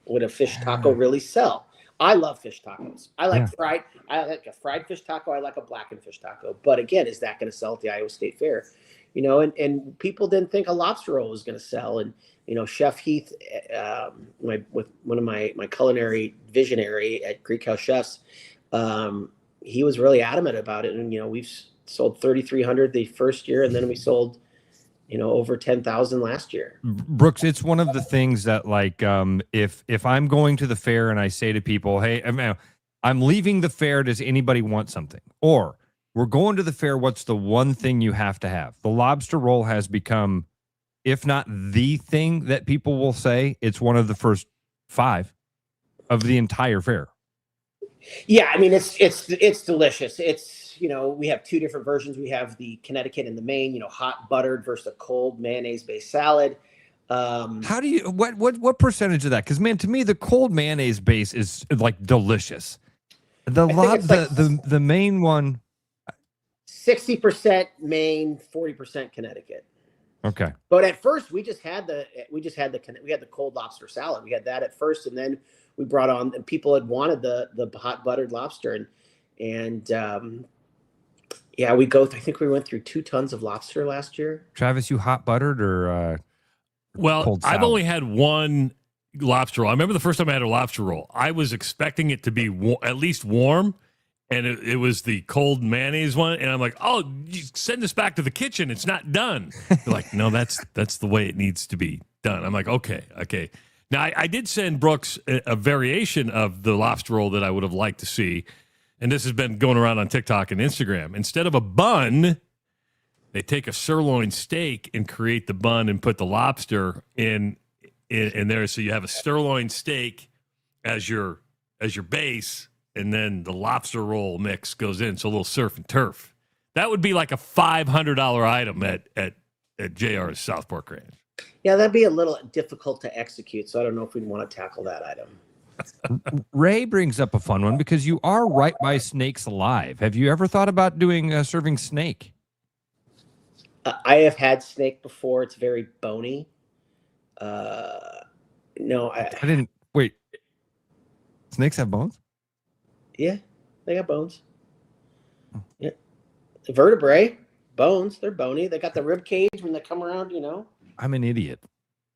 would a fish taco really sell? I love fish tacos. I like a fried fish taco. I like a blackened fish taco. But again, is that going to sell at the Iowa State Fair? And people didn't think a lobster roll was going to sell. And, Chef Heath, with one of my culinary visionary at Greek House Chefs, he was really adamant about it. And, we've sold 3,300 the first year, and then we sold, over 10,000 last year. Brooks, it's one of the things that, like, if I'm going to the fair and I say to people, hey, I'm leaving the fair, does anybody want something? Or we're going to the fair, what's the one thing you have to have? The lobster roll has become, if not the thing that people will say, it's one of the first 5 of the entire fair. Yeah, I mean, it's delicious. It's, we have 2 different versions. We have the Connecticut and the Maine, hot buttered versus a cold mayonnaise-based salad. How do you, what percentage of that? Because, man, to me, the cold mayonnaise base is like delicious. The main one, 60% Maine, 40% Connecticut. Okay. But at first we had the cold lobster salad. We had that at first, and then we brought on, and people had wanted the hot buttered lobster, and I think we went through 2 tons of lobster last year. Travis, you hot buttered or well, cold salad? I've only had one lobster roll. I remember the first time I had a lobster roll, I was expecting it to be at least warm, and it was the cold mayonnaise one, and I'm like, oh, you send this back to the kitchen. It's not done. They're like, no, that's the way it needs to be done. I'm like, okay. Now, I did send Brooks a variation of the lobster roll that I would have liked to see, and this has been going around on TikTok and Instagram. Instead of a bun, they take a sirloin steak and create the bun and put the lobster in there, so you have a sirloin steak as your base, and then the lobster roll mix goes in, so a little surf and turf. That would be like a $500 item at JR's Southport Ranch. Yeah, that'd be a little difficult to execute, so I don't know if we'd want to tackle that item. Ray brings up a fun one because you are right by Snakes Alive. Have you ever thought about doing serving snake? I have had snake before. It's very bony. No, I didn't. Wait. Snakes have bones? Yeah, they got bones. Yeah, the vertebrae, bones. They're bony. They got the rib cage when they come around. I'm an idiot.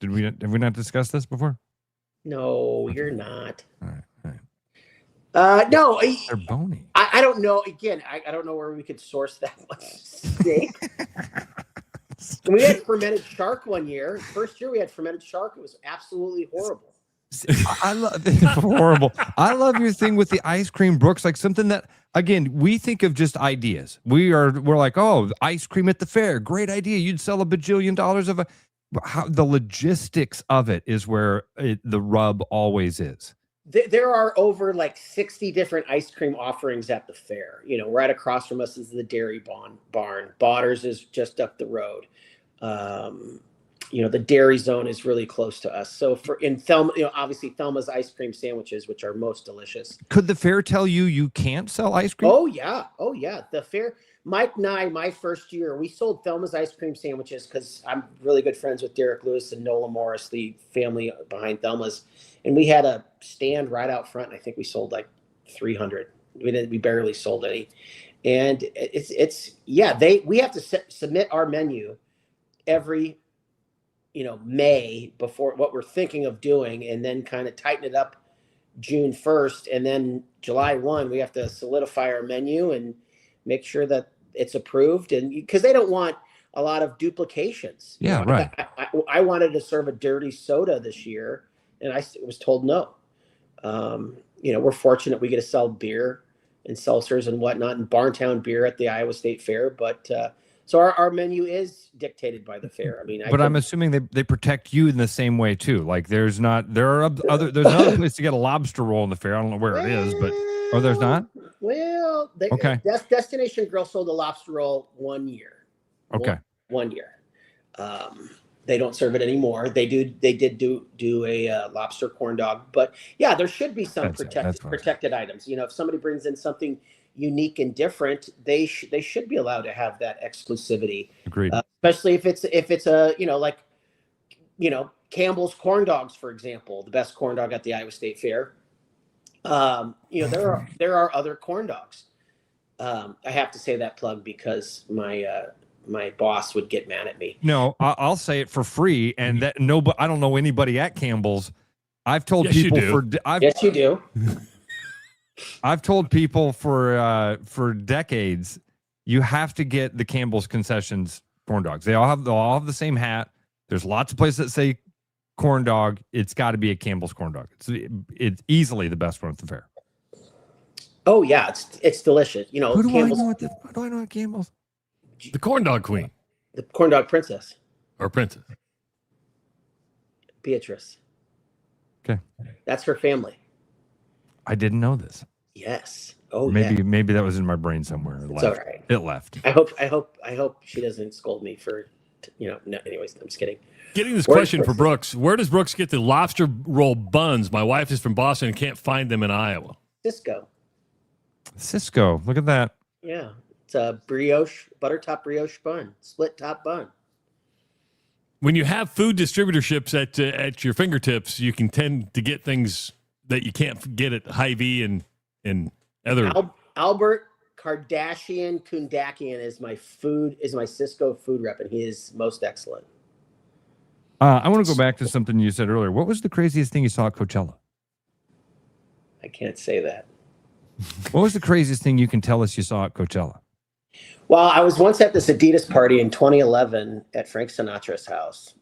Have we not discussed this before? No, you're not. All right. No, they're bony. I don't know. Again, I don't know where we could source that much steak. We had fermented shark one year. First year we had fermented shark. It was absolutely horrible. I love horrible. I love your thing with the ice cream, Brooks. Like something that, again, we think of just ideas. We're like, oh, ice cream at the fair, great idea. You'd sell $1 bajillion of a. How the logistics of it is where the rub always is. There are over like 60 different ice cream offerings at the fair. Right across from us is the Dairy Barn. Botters is just up the road. The Dairy Zone is really close to us. So in Thelma, obviously Thelma's ice cream sandwiches, which are most delicious. Could the fair tell you can't sell ice cream? Oh yeah. The fair. Mike and I, my first year, we sold Thelma's ice cream sandwiches because I'm really good friends with Derek Lewis and Nola Morris, the family behind Thelma's. And we had a stand right out front. And I think we sold like 300. We barely sold any. And we have to submit our menu every, May before what we're thinking of doing, and then kind of tighten it up June 1st. And then July 1, we have to solidify our menu and make sure that it's approved, and because they don't want a lot of duplications. Yeah, right. I wanted to serve a dirty soda this year, and I was told no. We're fortunate we get to sell beer and seltzers and whatnot, and Barntown beer at the Iowa State Fair. But so our menu is dictated by the fair. I mean, I'm assuming they protect you in the same way too. Like there's another place to get a lobster roll in the fair. I don't know where it is, but there's not. Well, okay. Destination Grill sold a lobster roll 1 year. Okay. One year. They don't serve it anymore. They did do a lobster corn dog, but yeah, there should be some protected items. If somebody brings in something unique and different, they should be allowed to have that exclusivity. Agreed. Especially if it's a Campbell's corn dogs, for example, the best corn dog at the Iowa State Fair. There are other corn dogs. I have to say that plug because my boss would get mad at me. No, I'll say it for free, and that I don't know anybody at Campbell's. I've told people yes, you do. I've told people for decades, you have to get the Campbell's concessions corn dogs. They all have the same hat. There's lots of places that say corn dog. It's got to be a Campbell's corn dog. It's easily the best one at the fair. Oh yeah, it's delicious. Who do I know at Campbell's? The corn dog queen. The corn dog princess. Or princess. Beatrice. Okay. That's her family. I didn't know this. Yes. Oh, maybe that was in my brain somewhere. It's all right. It left. I hope she doesn't scold me for, no, anyways, I'm just kidding. Getting this question for Brooks. Where does Brooks get the lobster roll buns? My wife is from Boston and can't find them in Iowa. Cisco. Look at that. Yeah. It's a butter top brioche bun, split top bun. When you have food distributorships at your fingertips, you can tend to get things that you can't get at Hy-Vee and other. Albert Kardashian Kundakian is my Cisco food rep, and he is most excellent. I want to go back to something you said earlier. What was the craziest thing you saw at Coachella? I can't say that. What was the craziest thing you can tell us you saw at Coachella? Well, I was once at this Adidas party in 2011 at Frank Sinatra's house.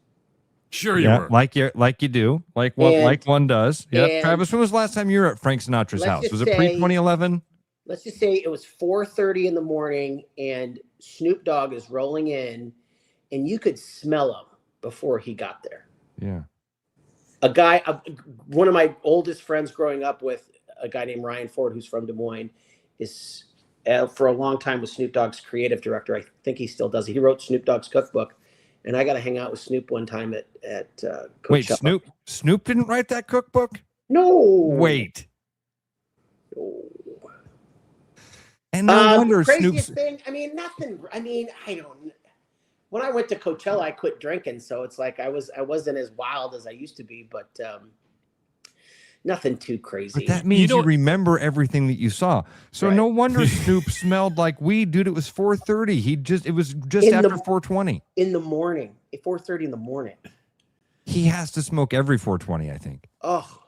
Sure you were. Like you do. Like one does. Yeah. Travis, when was the last time you were at Frank Sinatra's house? Was it pre-2011? Let's just say it was 4:30 in the morning and Snoop Dogg is rolling in and you could smell him before he got there. Yeah. One of my oldest friends growing up with, a guy named Ryan Ford, who's from Des Moines, is for a long time was Snoop Dogg's creative director. I think he still does. He wrote Snoop Dogg's cookbook, and I got to hang out with Snoop one time at Coachella. Wait, Snoop didn't write that cookbook? No. Wait. No. And no wonder craziest Snoop's thing. I mean, nothing. I mean, I don't. When I went to Coachella, I quit drinking, so it's like I wasn't as wild as I used to be, but. Nothing too crazy. But that means you remember everything that you saw. So no wonder Snoop smelled like weed, dude. It was 4:30. It was just after 4:20. In the morning. At 4:30 in the morning. He has to smoke every 4:20, I think. Oh.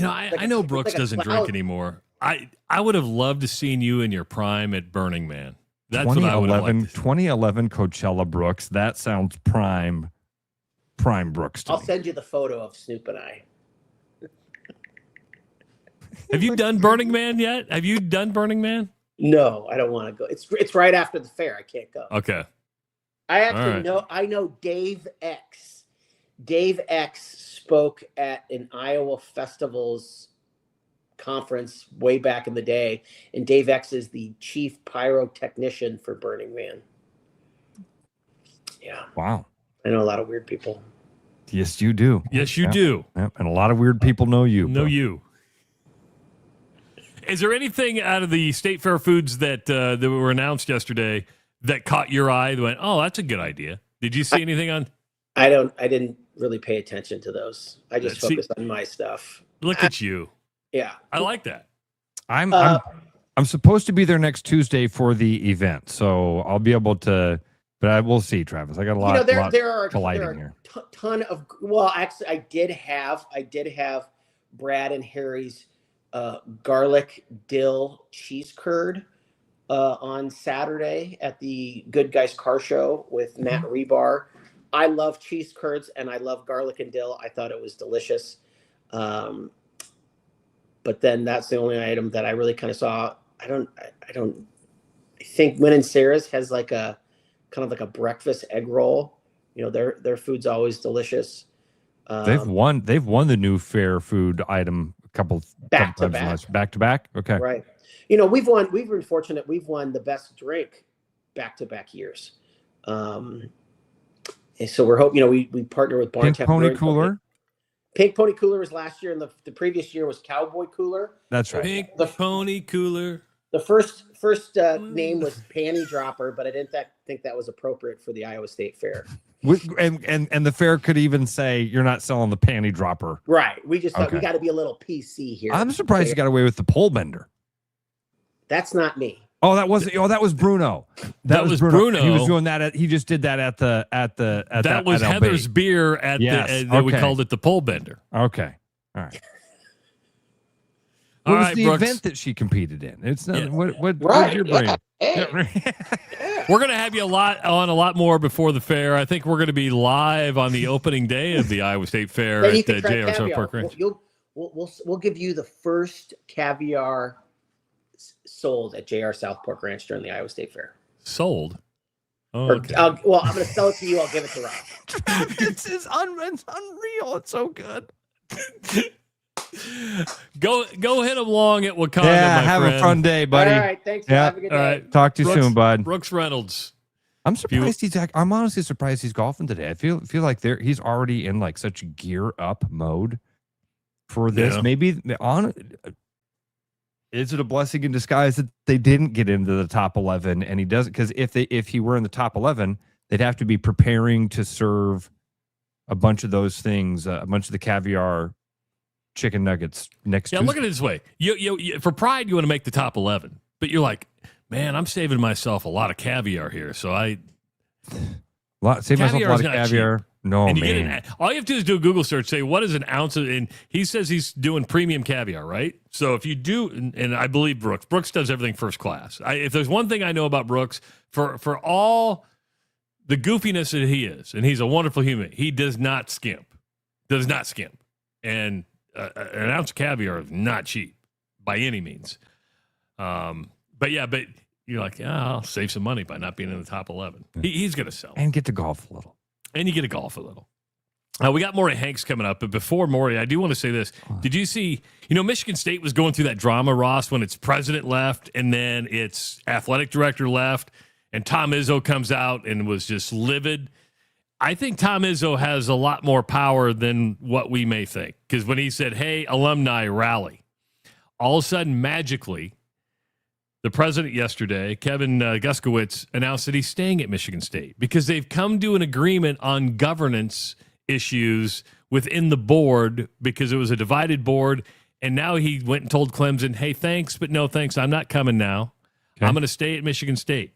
I know Brooks doesn't drink anymore. I would have loved to seen you in your prime at Burning Man. That's what I would have liked. 2011 Coachella Brooks. That sounds prime Brooks to me. I'll send you the photo of Snoop and I. Have you done Burning Man yet? Have you done Burning Man? No, I don't want to go. It's right after the fair. I can't go. Okay. I actually know Dave X. Dave X spoke at an Iowa Festivals conference way back in the day, and Dave X is the chief pyrotechnician for Burning Man. Yeah. Wow. I know a lot of weird people. Yes, you do. Yes, you do. Yep. And a lot of weird people know you. Is there anything out of the State Fair foods that were announced yesterday that caught your eye? That went, oh, that's a good idea. Did you see anything on? I didn't really pay attention to those. I just focused on my stuff. Look at you. Yeah, I like that. I'm supposed to be there next Tuesday for the event, so I'll be able to. But we'll see, Travis. I got a lot. There are here. Ton of. Well, actually, I did have Brad and Harry's garlic dill cheese curd on Saturday at the Good Guys Car Show with Matt Rebar. I love cheese curds and I love garlic and dill. I thought it was delicious. But then that's the only item that I really kind of saw. I think Win and Sarah's has like a kind of like a breakfast egg roll. Their food's always delicious. They've won the new fair food item couple back times back to back. Okay. Right. We've been fortunate. We've won the best drink back-to-back years. And so we're hoping, we partner with Pink Pony Cooler. Pink Pony Cooler was last year, and the previous year was Cowboy Cooler. That's right. Pink Pony Cooler. The first name was Panty Dropper, but I didn't think that was appropriate for the Iowa State Fair. And the fair could even say you're not selling the panty dropper. Right. We just thought we got to be a little PC here. I'm surprised you got away with the pole bender. That's not me. Oh, that was Bruno. That was Bruno. He was doing that. He just did that at the. That was Heather's beer at the. We called it the pole bender. Okay. All right. What was the event that she competed in? It's not, what's your brain? We're going to have you a lot more before the fair. I think we're going to be live on the opening day of the Iowa State Fair at JR South Park Ranch. We'll give you the first caviar sold at JR South Park Ranch during the Iowa State Fair. Sold? Oh, okay. Well, I'm going to sell it to you. I'll give it to Rob. It's unreal. It's so good. Go hit him long at Wakanda. Yeah, my have friend. a fun day, buddy. All right, thanks. Have a good day. All right, talk to you soon, bud. Brooks Reynolds. I'm surprised I'm honestly surprised he's golfing today. I feel like he's already in like such gear up mode for this. Yeah. Maybe is it a blessing in disguise that they didn't get into the top 11 and he doesn't? Because if he were in the top 11, they'd have to be preparing to serve a bunch of those things, a bunch of the caviar chicken nuggets next Tuesday. Look at it this way. You for pride, you want to make the top 11, but you're like, man, I'm saving myself a lot of caviar here. So save myself a lot of caviar. No, and man. All you have to do is do a Google search, say, what is an ounce of, and he says he's doing premium caviar, right? So if you do, and I believe Brooks does everything first class. If there's one thing I know about Brooks, for all the goofiness that he is, and he's a wonderful human, he does not skimp. And an ounce of caviar is not cheap by any means. But you're like, I'll save some money by not being in the top 11. He's going to sell. And get to golf a little. And you get to golf a little. We got Maury Hanks coming up. But before Maury, I do want to say this. Did you see, Michigan State was going through that drama, Ross, when its president left and then its athletic director left and Tom Izzo comes out and was just livid. I think Tom Izzo has a lot more power than what we may think. Because when he said, hey, alumni, rally, all of a sudden, magically, the president yesterday, Kevin Guskowitz, announced that he's staying at Michigan State because they've come to an agreement on governance issues within the board because it was a divided board. And now he went and told Clemson, hey, thanks, but no thanks. I'm not coming now. Okay. I'm going to stay at Michigan State.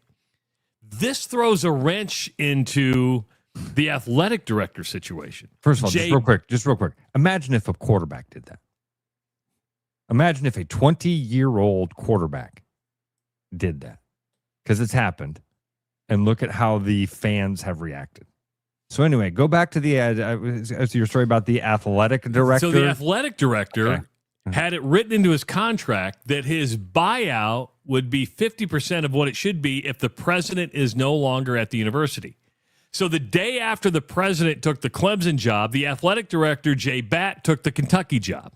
This throws a wrench into the athletic director situation. First of all, just real quick. Imagine if a quarterback did that. Imagine if a 20-year-old quarterback did that, because it's happened, and look at how the fans have reacted. So anyway, go back to your story about the athletic director. So the athletic director had it written into his contract that his buyout would be 50% of what it should be if the president is no longer at the university. So the day after the president took the Clemson job, the athletic director, Jay Batt, took the Kentucky job.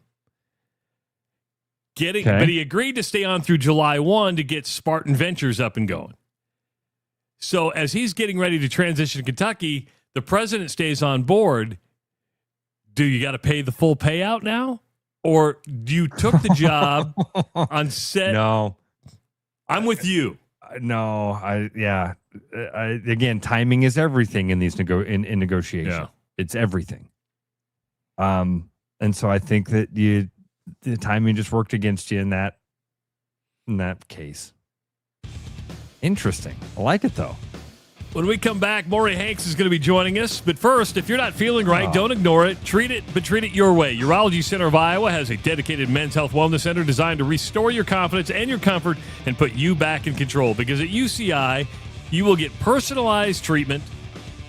But he agreed to stay on through July 1 to get Spartan Ventures up and going. So as he's getting ready to transition to Kentucky, the president stays on board. Do you got to pay the full payout now? Or you took the job on set? No. I'm with you. Again, timing is everything in these in negotiations. Yeah. It's everything. And so I think that the timing just worked against you in that case. Interesting. I like it though. When we come back, Maury Hanks is going to be joining us. But first, if you're not feeling right, don't ignore it. Treat it your way. Urology Center of Iowa has a dedicated men's health wellness center designed to restore your confidence and your comfort and put you back in control. Because at UCI, you will get personalized treatment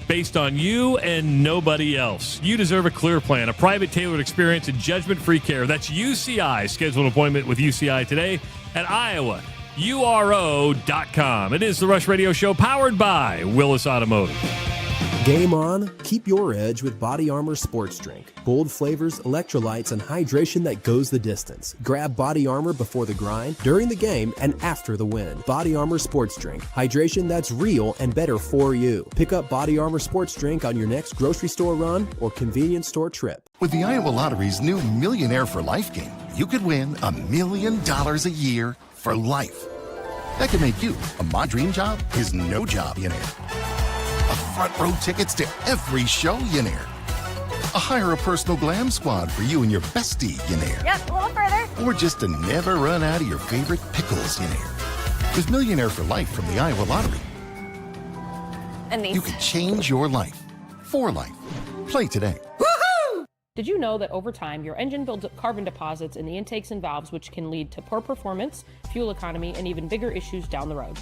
based on you and nobody else. You deserve a clear plan, a private tailored experience, and judgment-free care. That's UCI. Schedule an appointment with UCI today at IowaURO.com. It is the Rush Radio Show powered by Willis Automotive. Game on. Keep your edge with Body Armor Sports Drink. Bold flavors, electrolytes, and hydration that goes the distance. Grab Body Armor before the grind, during the game, and after the win. Body Armor Sports Drink. Hydration that's real and better for you. Pick up Body Armor Sports Drink on your next grocery store run or convenience store trip. With the Iowa Lottery's new Millionaire for Life game, you could win $1 million a year for life. That could make you, my dream job is no job, front row tickets to every show you near. Hire a personal glam squad for you and your bestie you near. Yep, a little further. Or just to never run out of your favorite pickles you near. With Millionaire for Life from the Iowa Lottery, And these. you can change your life for life. Play today. Did you know that over time, your engine builds up carbon deposits in the intakes and valves, which can lead to poor performance, fuel economy, and even bigger issues down the road?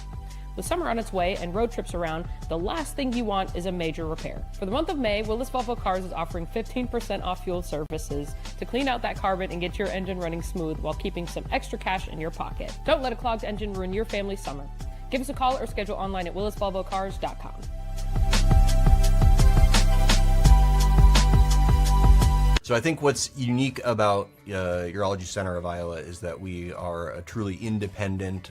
With summer on its way and road trips around, the last thing you want is a major repair. For the month of May, Willis Volvo Cars is offering 15% off fuel services to clean out that carbon and get your engine running smooth while keeping some extra cash in your pocket. Don't let a clogged engine ruin your family's summer. Give us a call or schedule online at willisvolvocars.com. So I think what's unique about Urology Center of Iowa is that we are a truly independent,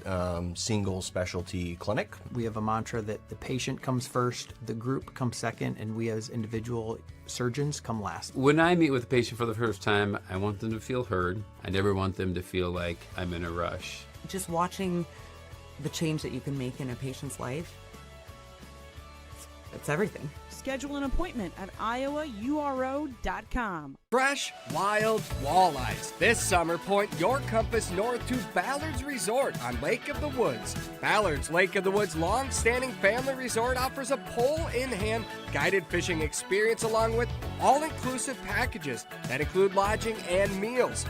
single specialty clinic. We have a mantra that the patient comes first, the group comes second, and we as individual surgeons come last. When I meet with a patient for the first time, I want them to feel heard. I never want them to feel like I'm in a rush. Just watching the change that you can make in a patient's life, it's everything. Schedule an appointment at iowauro.com. Fresh, wild walleyes. This summer, point your compass north to Ballard's Resort on Lake of the Woods. Ballard's Lake of the Woods long-standing family resort offers a pole-in-hand guided fishing experience along with all-inclusive packages that include lodging and meals.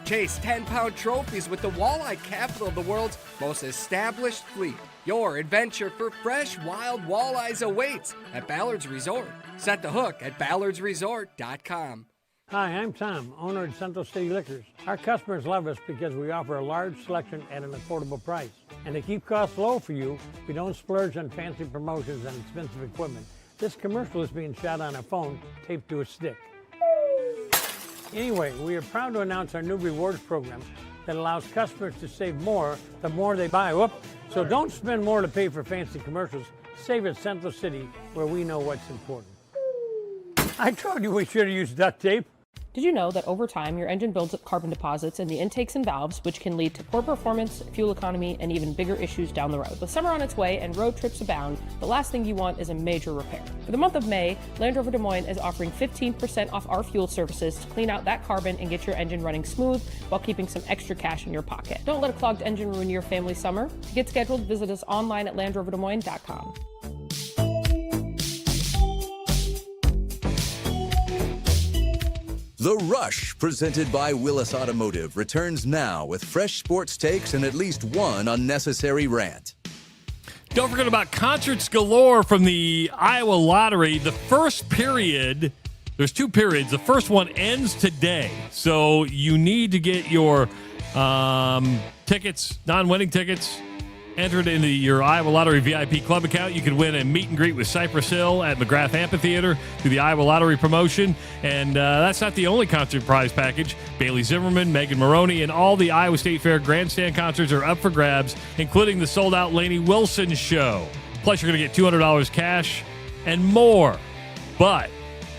Chase 10-pound trophies with the walleye capital of the world's most established fleet. Your adventure for fresh, wild walleyes awaits at Ballard's Resort. Set the hook at ballardsresort.com. Hi, I'm Tom, owner of Central City Liquors. Our customers love us because we offer a large selection at an affordable price. And to keep costs low for you, we don't splurge on fancy promotions and expensive equipment. This commercial is being shot on a phone taped to a stick. Anyway, we are proud to announce our new rewards program that allows customers to save more the more they buy. So don't spend more to pay for fancy commercials. Save at Central City, where we know what's important. I told you we should have used duct tape. Did you know that over time, your engine builds up carbon deposits in the intakes and valves, which can lead to poor performance, fuel economy, and even bigger issues down the road? With summer on its way and road trips abound, the last thing you want is a major repair. For the month of May, Land Rover Des Moines is offering 15% off our fuel services to clean out that carbon and get your engine running smooth while keeping some extra cash in your pocket. Don't let a clogged engine ruin your family's summer. To get scheduled, visit us online at landroverdesmoines.com. The Rush, presented by Willis Automotive, returns now with fresh sports takes and at least one unnecessary rant. Don't forget about concerts galore from the Iowa Lottery. The first period, there's two periods. The first one ends today. So you need to get your tickets, non-winning tickets, entered into your Iowa Lottery VIP club account. You could win a meet and greet with Cypress Hill at McGrath Amphitheater through the Iowa Lottery promotion. And that's not the only concert prize package. Bailey Zimmerman, Megan Maroney, and all the Iowa State Fair grandstand concerts are up for grabs, including the sold-out Lainey Wilson show. Plus, you're going to get $200 cash and more. But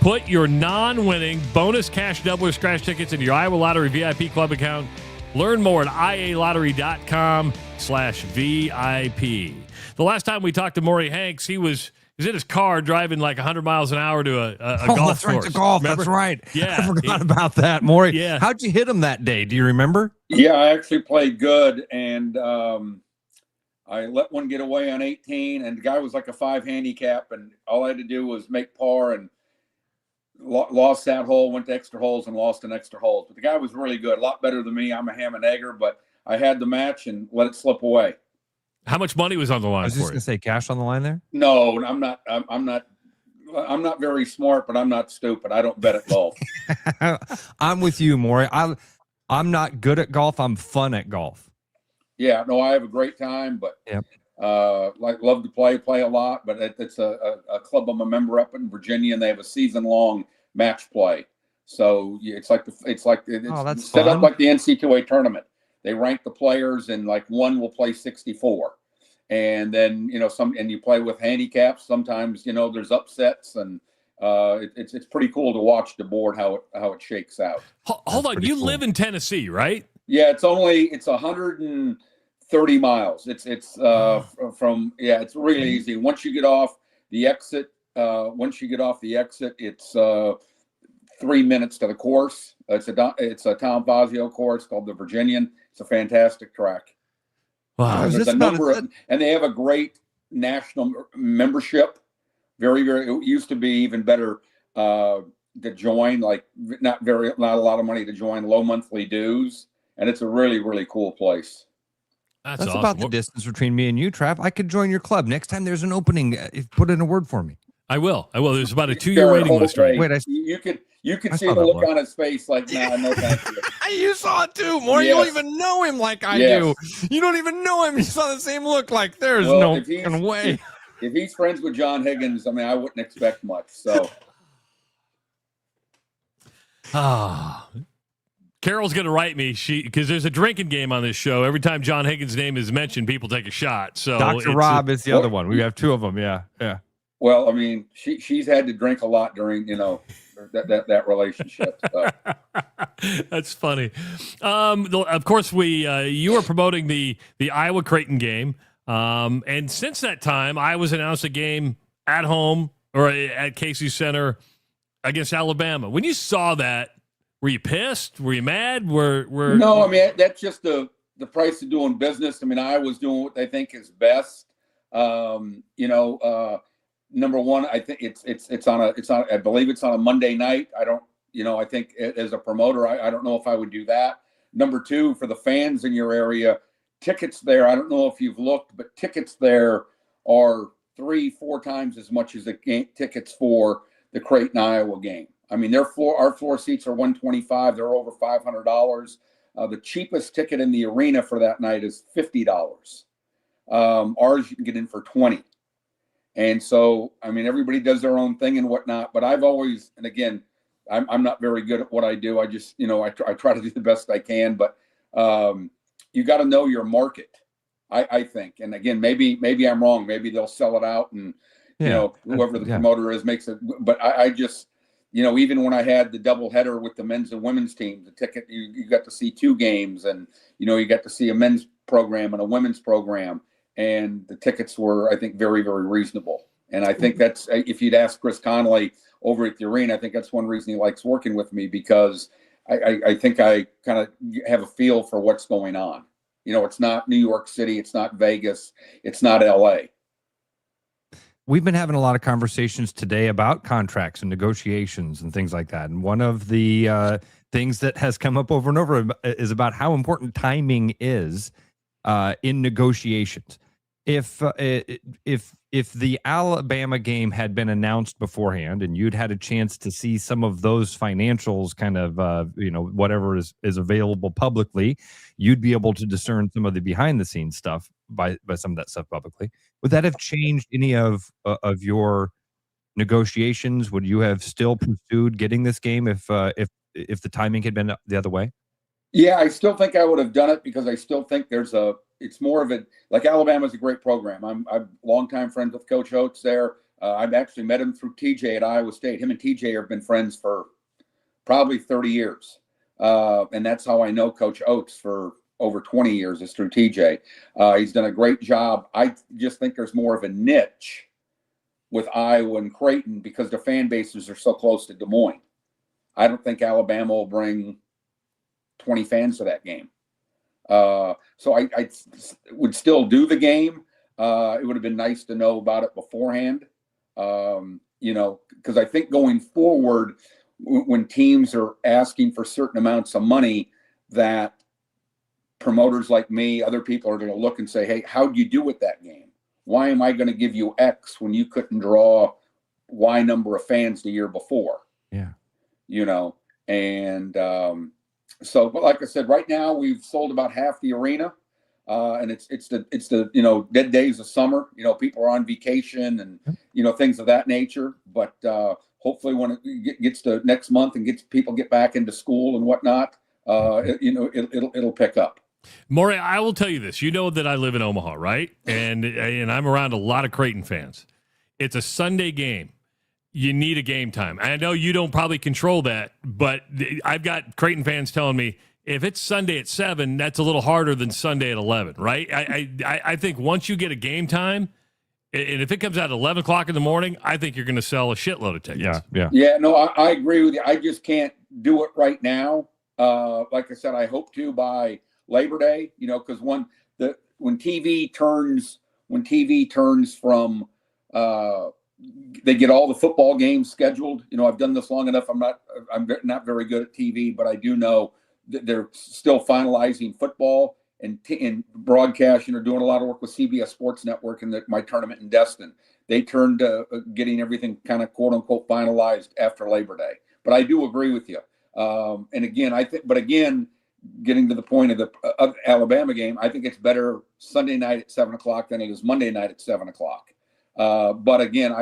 put your non-winning bonus cash doubler scratch tickets into your Iowa Lottery VIP club account. Learn more at ialottery.com/VIP. The last time we talked to Maury Hanks, he was in his car driving like 100 miles an hour to a golf that's right, course. to golf. Remember? That's right. Yeah. I forgot about that, Maury. Yeah. How'd you hit him that day? Do you remember? Yeah, I actually played good, and I let one get away on 18, and the guy was like a 5 handicap, and all I had to do was make par and lost that hole, went to extra holes, and lost an extra hole. But the guy was really good, a lot better than me. I'm a ham and egger, but I had the match and let it slip away. How much money was on the line? I was just going to say cash on the line there. No, I'm not very smart, but I'm not stupid. I don't bet at golf. I'm with you, Maury. I'm not good at golf. I'm fun at golf. Yeah, no, I have a great time, but yep. Love to play a lot, but it's a club I'm a member up in Virginia, and they have a season-long match play. So it's set up like the NCAA tournament. They rank the players, and like one will play 64, and then and you play with handicaps. Sometimes there's upsets, and it's pretty cool to watch the board how it shakes out. Hold on, you live in Tennessee, right? Yeah, it's 130 miles. It's really easy. Once you get off the exit once you get off the exit, it's 3 minutes to the course. It's a Tom Fazio course called the Virginian. It's a fantastic track. Wow. There's a number of, and they have a great national membership. Very, very. It used to be even better to join. Like not a lot of money to join. Low monthly dues, and it's a really, really cool place. That's That's awesome. about the distance between me and you, Trav. I could join your club next time there's an opening. Put in a word for me. I will. There's about a 2-year waiting list right. Wait, you could see the look on his face like, nah, no thank you. You saw it too, Maury. Yes. You don't even know him like I do. You don't even know him. You saw the same look. Like there's no fucking way. If he's friends with John Higgins, I mean, I wouldn't expect much. So, Carol's gonna write me because there's a drinking game on this show. Every time John Higgins' name is mentioned, people take a shot. So Dr. Rob is the other one. We have two of them. Yeah. Well, I mean, she's had to drink a lot during that relationship. So. That's funny. Of course, you were promoting the Iowa Creighton game, and since that time, Iowa's announced a game at home or at Casey Center against Alabama. When you saw that, were you pissed? Were you mad? No, I mean that's just the price of doing business. I mean, Iowa's doing what they think is best. Number one, I think it's on I believe it's on a Monday night. I think as a promoter, I don't know if I would do that. Number two, for the fans in your area, tickets there, I don't know if you've looked, but tickets there are 3-4 times as much as the tickets for the Creighton Iowa game. I mean, our floor seats are $125. They're over $500. The cheapest ticket in the arena for that night is $50. Ours you can get in for $20. And so, I mean, everybody does their own thing and whatnot, but I've always, and again, I'm not very good at what I do. I just, I try to do the best I can, but you got to know your market, I think. And again, maybe I'm wrong. Maybe they'll sell it out and, whoever the promoter is makes it. But I just, even when I had the doubleheader with the men's and women's teams, the ticket, you got to see 2 games and, you got to see a men's program and a women's program. And the tickets were, I think, very, very reasonable. And I think that's, if you'd ask Chris Connolly over at the arena, I think that's one reason he likes working with me, because I think I kind of have a feel for what's going on. It's not New York City. It's not Vegas. It's not LA. We've been having a lot of conversations today about contracts and negotiations and things like that. And one of the things that has come up over and over is about how important timing is in negotiations. If the Alabama game had been announced beforehand and you'd had a chance to see some of those financials kind of, whatever is available publicly, you'd be able to discern some of the behind the scenes stuff by some of that stuff publicly. Would that have changed any of your negotiations? Would you have still pursued getting this game if the timing had been the other way? Yeah, I still think I would have done it, because I still think it's more of like Alabama's a great program. I'm longtime friends with Coach Oates there. I've actually met him through TJ at Iowa State. Him and TJ have been friends for probably 30 years. And that's how I know Coach Oates for over 20 years, is through TJ. He's done a great job. I just think there's more of a niche with Iowa and Creighton because the fan bases are so close to Des Moines. I don't think Alabama will bring 20 fans to that game. So I would still do the game. It would have been nice to know about it beforehand, because I think going forward, when teams are asking for certain amounts of money, that promoters like me, other people are going to look and say, hey, how'd you do with that game? Why am I going to give you X when you couldn't draw Y number of fans the year before? Yeah. So, but like I said, right now we've sold about half the arena, and it's the dead days of summer. People are on vacation and things of that nature. But hopefully, when it gets to next month and people get back into school and whatnot, it'll pick up. Maury, I will tell you this. You know that I live in Omaha, right? And I'm around a lot of Creighton fans. It's a Sunday game. You need a game time. I know you don't probably control that, but I've got Creighton fans telling me if it's Sunday at 7, that's a little harder than Sunday at 11, right? I think once you get a game time, And if it comes out at 11 o'clock in the morning, I think you're going to sell a shitload of tickets. Yeah, no, I agree with you. I just can't do it right now. Like I said, I hope to by Labor Day, because when TV turns from they get all the football games scheduled. I've done this long enough. I'm not very good at TV, but I do know that they're still finalizing football and broadcasting. Are doing a lot of work with CBS Sports Network and my tournament in Destin. They turned to getting everything kind of quote unquote finalized after Labor Day. But I do agree with you. And again, getting to the point of the Alabama game, I think it's better Sunday night at 7:00 than it is Monday night at 7:00. But again,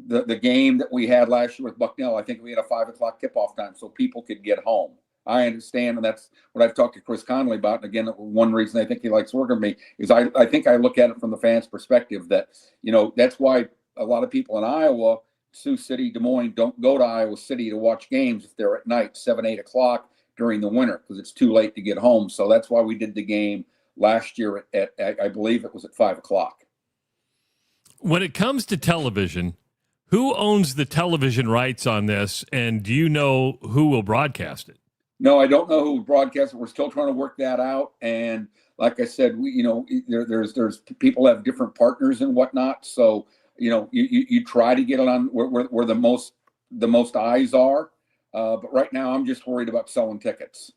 the game that we had last year with Bucknell, I think we had a 5:00 tip-off time so people could get home. I understand, and that's what I've talked to Chris Conley about. And again, one reason I think he likes working with me is I think I look at it from the fans' perspective that, that's why a lot of people in Iowa, Sioux City, Des Moines, don't go to Iowa City to watch games if they're at night, 7, 8 o'clock during the winter, because it's too late to get home. So that's why we did the game last year at I believe it was at 5:00. When it comes to television, who owns the television rights on this, and do you know who will broadcast it? No, I don't know who will broadcast it. We're still trying to work that out. And like I said, there's people have different partners and whatnot. So, you try to get it on where the most eyes are. But right now I'm just worried about selling tickets,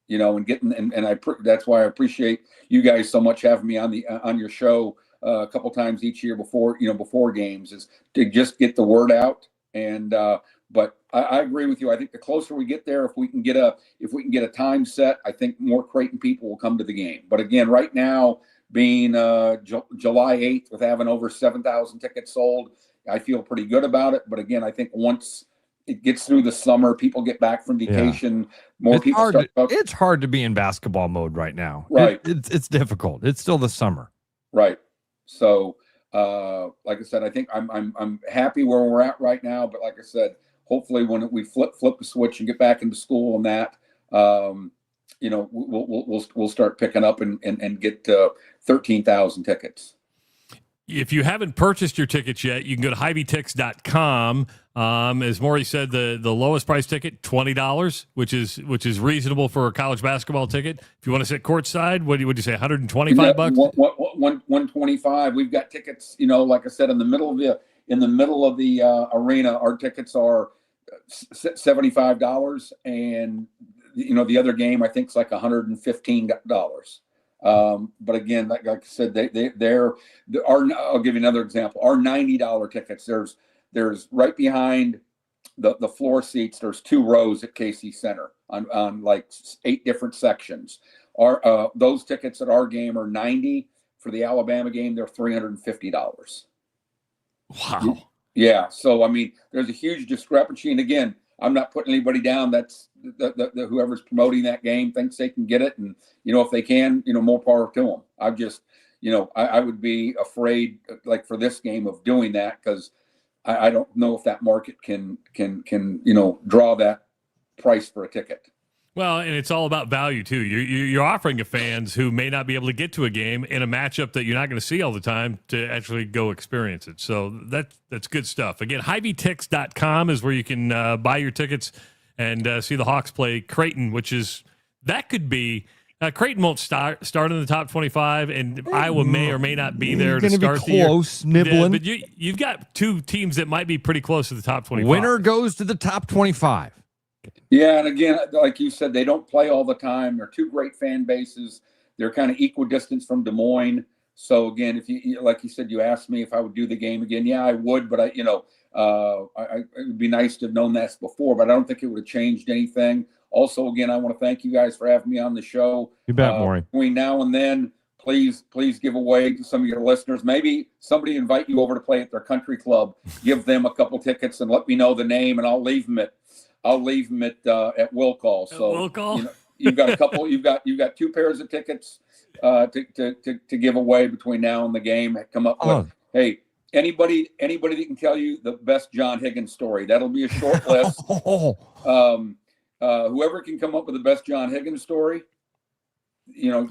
and getting, and that's why I appreciate you guys so much having me on your show a couple times each year before games, is to just get the word out. And, but I agree with you. I think the closer we get there, if we can get a time set, I think more Creighton people will come to the game. But again, right now being July 8th with having over 7,000 tickets sold, I feel pretty good about it. But again, I think once it gets through the summer, people get back from vacation, more people start. It's hard to be in basketball mode right now. Right. It's difficult. It's still the summer. Right. So, like I said, I think I'm happy where we're at right now. But like I said, hopefully when we flip the switch and get back into school and that, we'll start picking up and get 13,000 tickets. If you haven't purchased your tickets yet, you can go to HybeeTix.com. As Maury said, the lowest price ticket, $20, which is reasonable for a college basketball ticket. If you want to sit courtside, what would you say, $125? $125. We've got tickets, like I said, in the middle of the arena. Our tickets are $75, and the other game I think is like $115. But again, like I said, I'll give you another example. Our $90 tickets, there's right behind the floor seats, there's 2 rows at Casey Center on like 8 different sections. Those tickets at our game are $90. For the Alabama game, they're $350. Wow. Yeah. So, I mean, there's a huge discrepancy. And again, I'm not putting anybody down. That's whoever's promoting that game thinks they can get it. And, if they can, more power to them. I've just, I would be afraid, like for this game, of doing that, because I don't know if that market can draw that price for a ticket. Well, and it's all about value too. You're offering to fans who may not be able to get to a game in a matchup that you're not going to see all the time to actually go experience it. So that's good stuff. Again, HybeeTix.com is where you can buy your tickets and see the Hawks play Creighton, that could be. Creighton won't start in the top 25, and Iowa may or may not be there to start the year. Close, nibbling. But you've got 2 teams that might be pretty close to the top 25. Winner goes to the top 25. Yeah, and again, like you said, they don't play all the time. They're 2 great fan bases. They're kind of equidistant from Des Moines. So again, if you, like you said, you asked me if I would do the game again. Yeah, I would, but it would be nice to have known that before, but I don't think it would have changed anything. Also, again, I want to thank you guys for having me on the show. You bet, Maury. Between now and then, please give away to some of your listeners. Maybe somebody invite you over to play at their country club. Give them a couple tickets and let me know the name, and I'll leave them at will call. So will call? You've got a couple. You've got 2 pairs of tickets to give away between now and the game. Come up with hey. Anybody that can tell you the best John Higgins story. That'll be a short list. Whoever can come up with the best John Higgins story,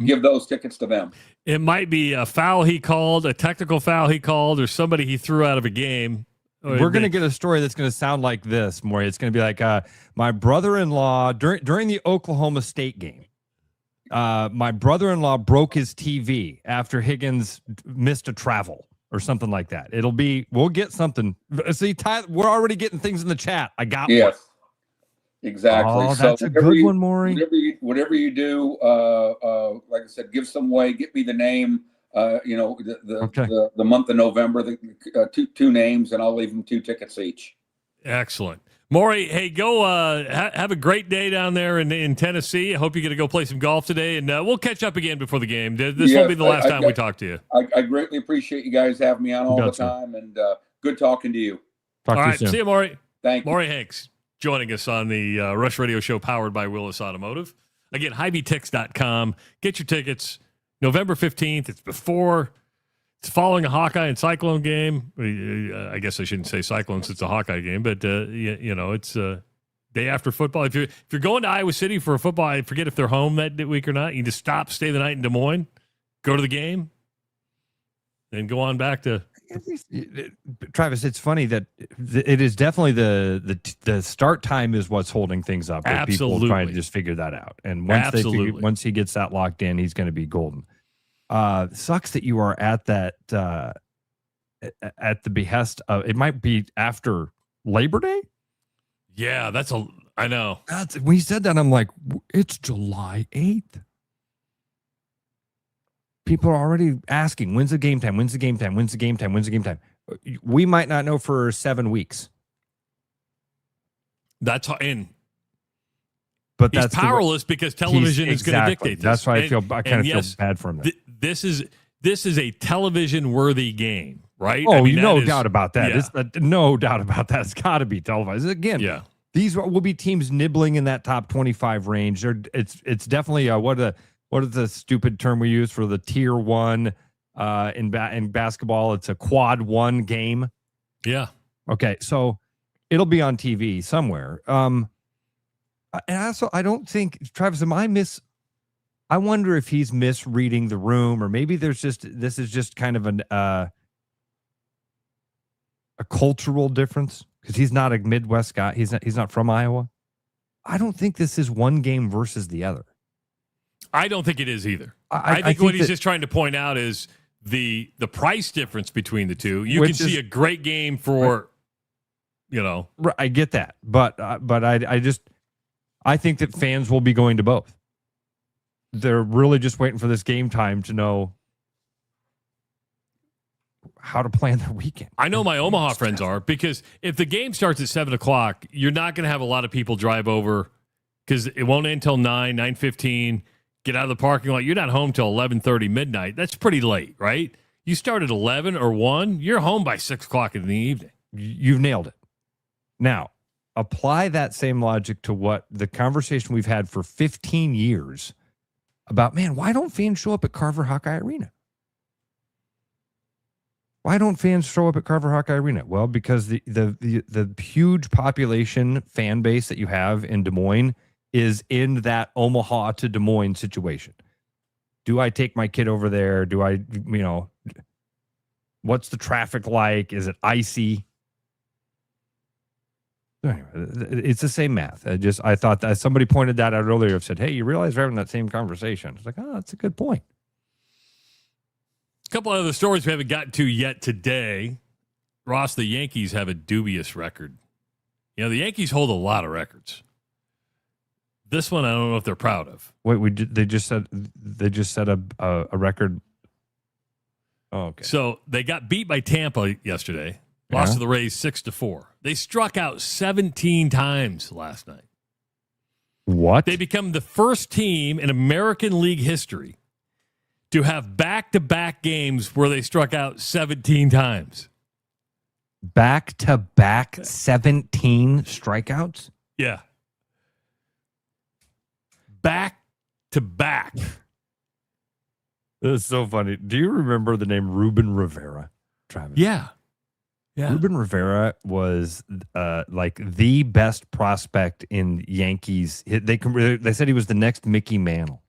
give those tickets to them. It might be a foul he called, a technical foul he called, or somebody he threw out of a game. We're going to get a story that's going to sound like this, Maury. It's going to be like my brother-in-law during the Oklahoma State game. My brother-in-law broke his TV after Higgins missed a travel or something like that. We'll get something. See, Ty, we're already getting things in the chat. I got one. Exactly. Oh, that's a good one, Maury. Whatever you do, like I said, give some away. Get me the name. The month of November, the two names, and I'll leave them 2 tickets each. Excellent. Maury, hey, go have a great day down there in Tennessee. I hope you get to go play some golf today, and we'll catch up again before the game. This won't be the last time we talk to you. I greatly appreciate you guys having me on all the time, and good talking to you. All right, see you, Maury. Thank you. Maury Hanks joining us on the Rush Radio Show powered by Willis Automotive. Again, HybeeTix.com. Get your tickets. November 15th. It's following a Hawkeye and Cyclone game. I guess I shouldn't say Cyclone since it's a Hawkeye game, but it's day after football. If you're going to Iowa City for a football, I forget if they're home that week or not. You just stay the night in Des Moines, go to the game, and go on back to. Travis, it's funny that it is definitely the start time is what's holding things up. Absolutely. People trying to just figure that out. And once he gets that locked in, he's going to be golden. Sucks that you are at that at the behest of it. Might be after Labor Day. Yeah, I know. When he said that, I'm like, it's July 8th. People are already asking, when's the game time? When's the game time? When's the game time? When's the game time? We might not know for 7 weeks. But he's powerless because television is going to dictate this. That's why I kind of feel bad for him. This is a television-worthy game, right? Oh, no doubt about that. Yeah. No doubt about that. It's got to be televised. Again, these will be teams nibbling in that top 25 range. It's definitely what is the stupid term we use for the tier 1 in basketball? It's a quad 1 game. Yeah. Okay, so it'll be on TV somewhere. And also, I don't think, Travis, I wonder if he's misreading the room, or maybe this is just kind of a cultural difference because he's not a Midwest guy. He's not from Iowa. I don't think this is one game versus the other. I don't think it is either. I think what he's just trying to point out is the price difference between the two. You can see a great game for, I get that, but I think that fans will be going to both. They're really just waiting for this game time to know how to plan their weekend. I know my Omaha friends are, because if the game starts at 7:00, you're not going to have a lot of people drive over because it won't end until 9:15. Get out of the parking lot. You're not home till 11:30 midnight. That's pretty late, right? You start at 11 or 1. You're home by 6:00 in the evening. You've nailed it. Now, apply that same logic to what the conversation we've had for 15 years about, man, why don't fans show up at Carver Hawkeye Arena? Why don't fans show up at Carver Hawkeye Arena? Well, because the huge population fan base that you have in Des Moines is in that Omaha to Des Moines situation. Do I take my kid over there? Do I, what's the traffic like? Is it icy? Anyway, it's the same math. I thought that somebody pointed that out earlier. I've said, hey, you realize we're having that same conversation. It's like, oh, that's a good point. A couple other stories we haven't gotten to yet today. Ross, the Yankees have a dubious record. The Yankees hold a lot of records. This one, I don't know if they're proud of. Wait, they just set a record. Oh, okay. So they got beat by Tampa yesterday. Lost to the Rays 6-4. They struck out 17 times last night. What? They become the first team in American League history to have back-to-back games where they struck out 17 times. Back-to-back 17 strikeouts? Yeah. Back-to-back. That's so funny. Do you remember the name Ruben Rivera, Travis? Yeah. Ruben Rivera was like the best prospect in Yankees. They said he was the next Mickey Mantle.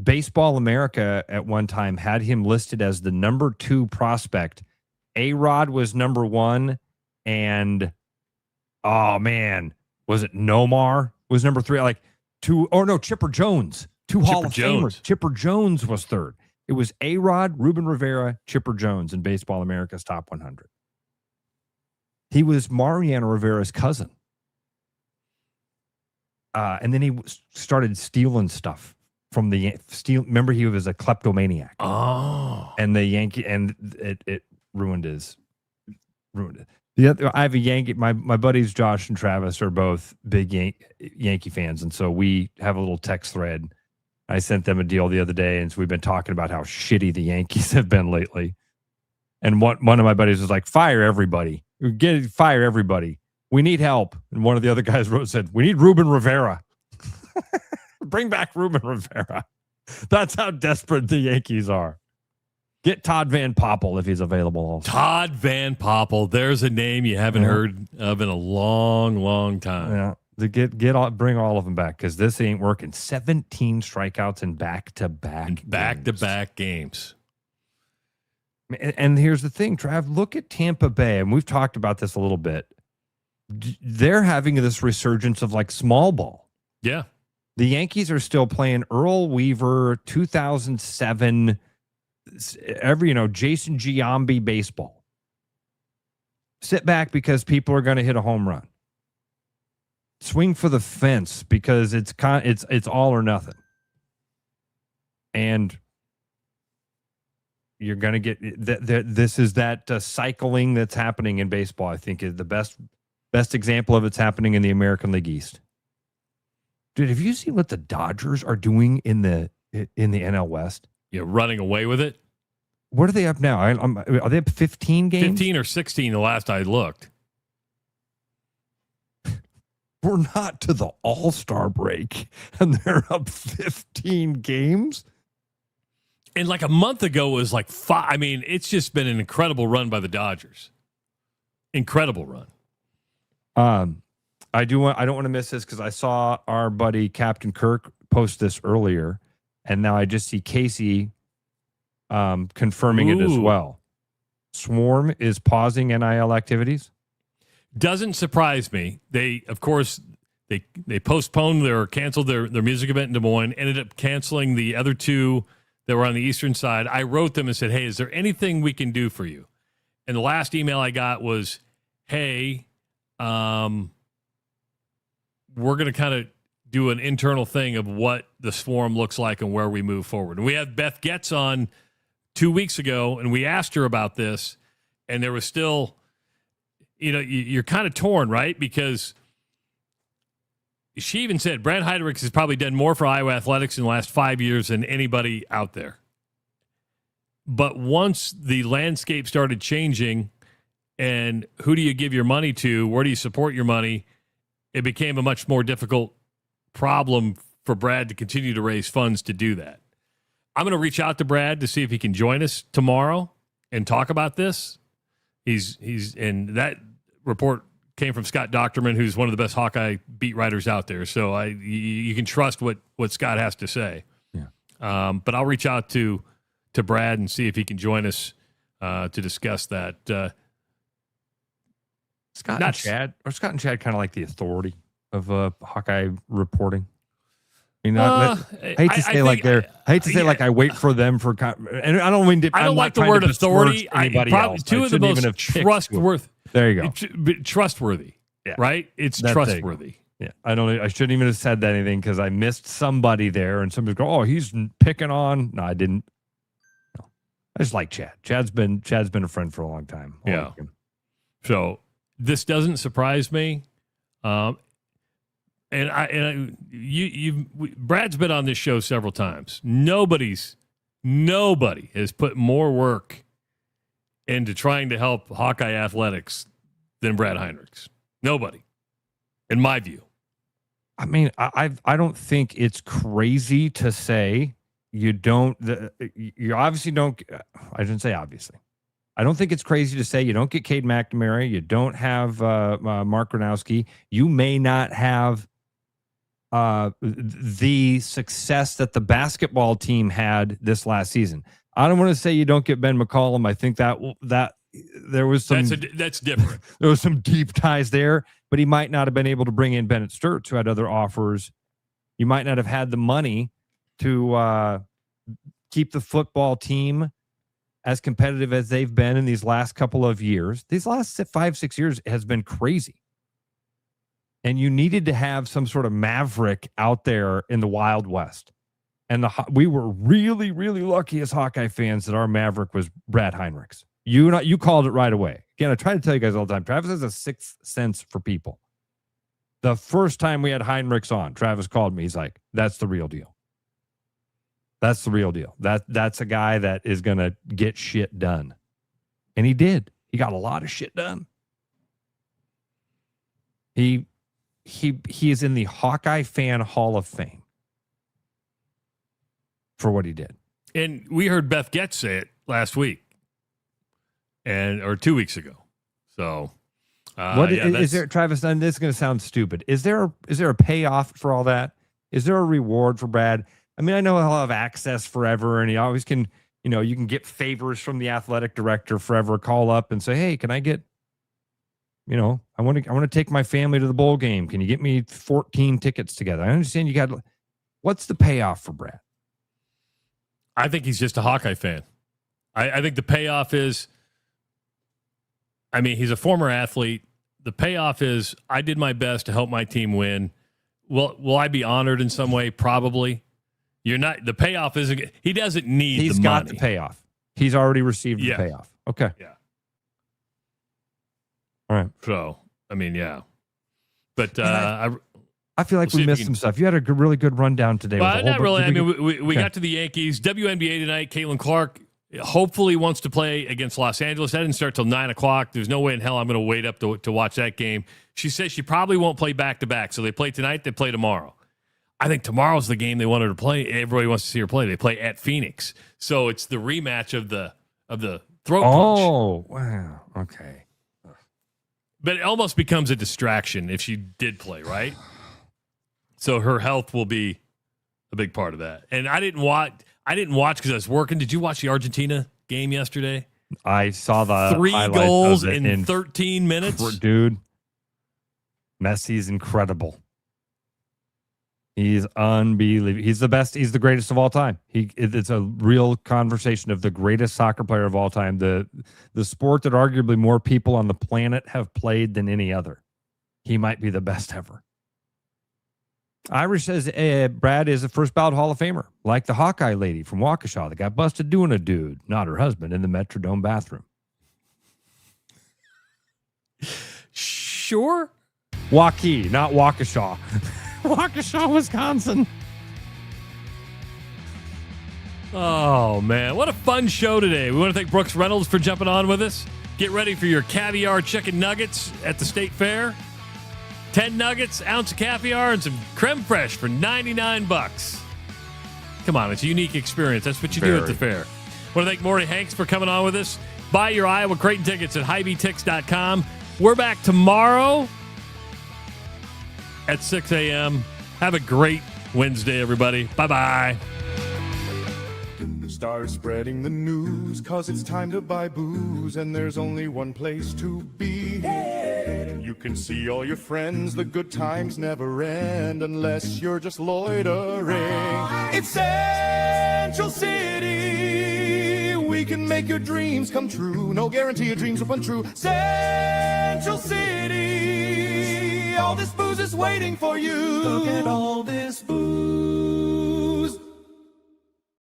Baseball America at one time had him listed as the number 2 prospect. A-Rod was number 1, and oh man, was it Nomar was number 3? Like 2, or no, Chipper Jones, 2 Hall of Famers. Chipper Jones was 3rd. It was A-Rod, Ruben Rivera, Chipper Jones in Baseball America's top 100. He was Mariano Rivera's cousin. And then he started stealing stuff from the steel. Remember, he was a kleptomaniac. Oh, and the Yankee, and it ruined it. The other, I have a Yankee. My buddies Josh and Travis are both big Yankee fans, and so we have a little text thread. I sent them a deal the other day, and so we've been talking about how shitty the Yankees have been lately. And one of my buddies was like, "Fire everybody! Fire everybody! We need help." And one of the other guys said, "We need Ruben Rivera. Bring back Ruben Rivera." That's how desperate the Yankees are. Get Todd Van Poppel if he's available. Also. Todd Van Poppel. There's a name you haven't heard of in a long, long time. Yeah, bring all of them back because this ain't working. 17 strikeouts in back-to-back games. And here's the thing, Trav. Look at Tampa Bay, and we've talked about this a little bit. They're having this resurgence of like small ball. Yeah. The Yankees are still playing Earl Weaver 2007 Jason Giambi baseball. Sit back because people are going to hit a home run. Swing for the fence because it's all or nothing. And you're going to get this is that cycling that's happening in baseball. I think is the best example of it's happening in the American League East. Dude, have you seen what the Dodgers are doing in the NL West? Yeah, running away with it. What are they up now? Are they up 15 games? 15 or 16 the last I looked. We're not to the All-Star break, and they're up 15 games? And like a month ago was like 5. I mean, it's just been an incredible run by the Dodgers. Incredible run. I don't want to miss this because I saw our buddy Captain Kirk post this earlier, and now I just see Casey confirming it as well. Swarm is pausing NIL activities. Doesn't surprise me. They, of course, they postponed or canceled their music event in Des Moines, ended up canceling the other 2 that were on the eastern side. I wrote them and said, "Hey, is there anything we can do for you?" And the last email I got was, "Hey, we're going to kind of do an internal thing of what the Swarm looks like and where we move forward." And we had Beth Getz on 2 weeks ago, and we asked her about this, and there was still, you're kind of torn, right? Because she even said Brad Heidrich has probably done more for Iowa athletics in the last 5 years than anybody out there. But once the landscape started changing, and who do you give your money to? Where do you support your money? It became a much more difficult problem for Brad to continue to raise funds to do that. I'm going to reach out to Brad to see if he can join us tomorrow and talk about this. And that report came from Scott Docterman, who's one of the best Hawkeye beat writers out there. So you can trust what Scott has to say. Yeah. But I'll reach out to Brad and see if he can join us to discuss that. Scott and Chad kind of like the authority of Hawkeye reporting. I hate to say like I wait for them for, and I don't mean. I don't like the word authority. Probably 2 of the most trustworthy. There you go. Trustworthy. Yeah. It's That's trustworthy. Yeah, I shouldn't even have said anything because I missed somebody there, and somebody go, "Oh, he's picking on." No, I didn't. No. I just like Chad. Chad's been a friend for a long time. I like him. So this doesn't surprise me. Brad's been on this show several times. Nobody has put more work into trying to help Hawkeye athletics than Brad Heinrichs. Nobody, in my view. I mean, I don't think it's crazy to say you obviously don't. I didn't say obviously. I don't think it's crazy to say you don't get Cade McNamara. You don't have Mark Gronowski. You may not have the success that the basketball team had this last season. I don't want to say you don't get Ben McCollum. I think that there was some that's different. There was some deep ties there, but he might not have been able to bring in Bennett Sturts, who had other offers. You might not have had the money to keep the football team as competitive as they've been in these last couple of years. These last 5-6 years has been crazy. And you needed to have some sort of maverick out there in the Wild West. And we were really, really lucky as Hawkeye fans that our maverick was Brad Heinrichs. You called it right away. Again, I try to tell you guys all the time, Travis has a sixth sense for people. The first time we had Heinrichs on, Travis called me. He's like, that's the real deal. That's the real deal. That's a guy that is going to get shit done. And he did. He got a lot of shit done. He is in the Hawkeye Fan Hall of Fame for what he did. And we heard Beth Getz say it last week or 2 weeks ago. So is there, Travis, and this is going to sound stupid. Is there a payoff for all that? Is there a reward for Brad? I mean, I know he'll have access forever, and he always can, you can get favors from the athletic director forever, call up and say, hey, can I get, I want to take my family to the bowl game. Can you get me 14 tickets together? I understand what's the payoff for Brad? I think he's just a Hawkeye fan. I think the payoff is, he's a former athlete. The payoff is I did my best to help my team win. Will I be honored in some way? Probably. You're not. The payoff isn't. He doesn't need. He's the got money. the payoff. He's already received the payoff. Okay. Yeah. All right. So yeah. But I feel like we missed some stuff. You had a really good rundown today. Well, not really. We got to the Yankees. WNBA tonight. Caitlin Clark hopefully wants to play against Los Angeles. That didn't start till 9:00. There's no way in hell I'm going to wait up to watch that game. She says she probably won't play back-to-back. So they play tonight. They play tomorrow. I think tomorrow's the game they want her to play. Everybody wants to see her play. They play at Phoenix. So it's the rematch of the throat punch. Oh, wow. Okay. But it almost becomes a distraction if she did play, right? So her health will be a big part of that. And I didn't watch because I was working. Did you watch the Argentina game yesterday? I saw the 3 goals in 13 minutes. Dude, Messi's incredible. He's unbelievable. He's the best. He's the greatest of all time. It's a real conversation of the greatest soccer player of all time. The sport that arguably more people on the planet have played than any other. He might be the best ever. Irish says Brad is a first ballot Hall of Famer, like the Hawkeye lady from Waukesha that got busted doing a dude, not her husband, in the Metrodome bathroom. Sure. Waukee, not Waukesha. Waukesha, Wisconsin. Oh, man. What a fun show today. We want to thank Brooks Reynolds for jumping on with us. Get ready for your caviar chicken nuggets at the State Fair. 10 nuggets, ounce of caviar, and some creme fraiche for $99. Come on, it's a unique experience. That's what you do at the fair. I want to thank Maury Hanks for coming on with us. Buy your Iowa Creighton tickets at HighBTix.com. We're back tomorrow at 6 a.m. Have a great Wednesday, everybody. Bye-bye. Start spreading the news, 'cause it's time to buy booze, and there's only one place to be. You can see all your friends, the good times never end, unless you're just loitering. It's Central City. We can make your dreams come true. No guarantee your dreams will come true. Central City. All this booze is waiting for you. Look at all this booze.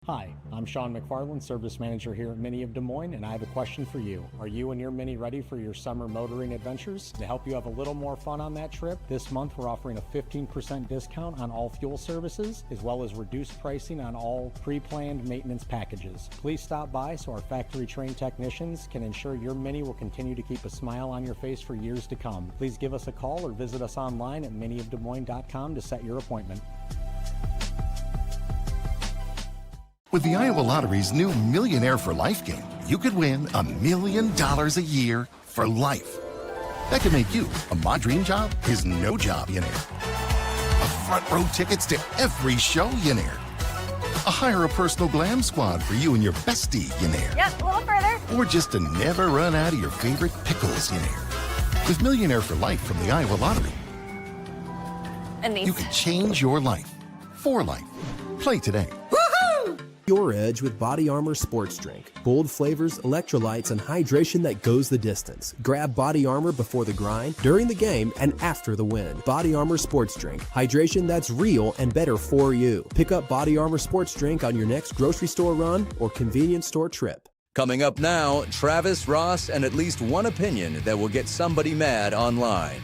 Hi, I'm Sean McFarland, Service Manager here at Mini of Des Moines, and I have a question for you. Are you and your Mini ready for your summer motoring adventures? To help you have a little more fun on that trip, this month we're offering a 15% discount on all fuel services, as well as reduced pricing on all pre-planned maintenance packages. Please stop by so our factory-trained technicians can ensure your Mini will continue to keep a smile on your face for years to come. Please give us a call or visit us online at miniofdesmoines.com to set your appointment. With the Iowa Lottery's new Millionaire for Life game, you could win $1 million a year for life. That could make you, my dream job is no job, A front row tickets to every show you near. Hire a personal glam squad for you and your bestie you near. Yep, a little further. Or just to never run out of your favorite pickles you near. With Millionaire for Life from the Iowa Lottery, And these. you can change your life for life. Play today. Your edge with Body Armor Sports Drink. Bold flavors, electrolytes, and hydration that goes the distance. Grab Body Armor before the grind, during the game, and after the win. Body Armor Sports Drink. Hydration that's real and better for you. Pick up Body Armor Sports Drink on your next grocery store run or convenience store trip. Coming up now, Travis, Ross, and at least one opinion that will get somebody mad online.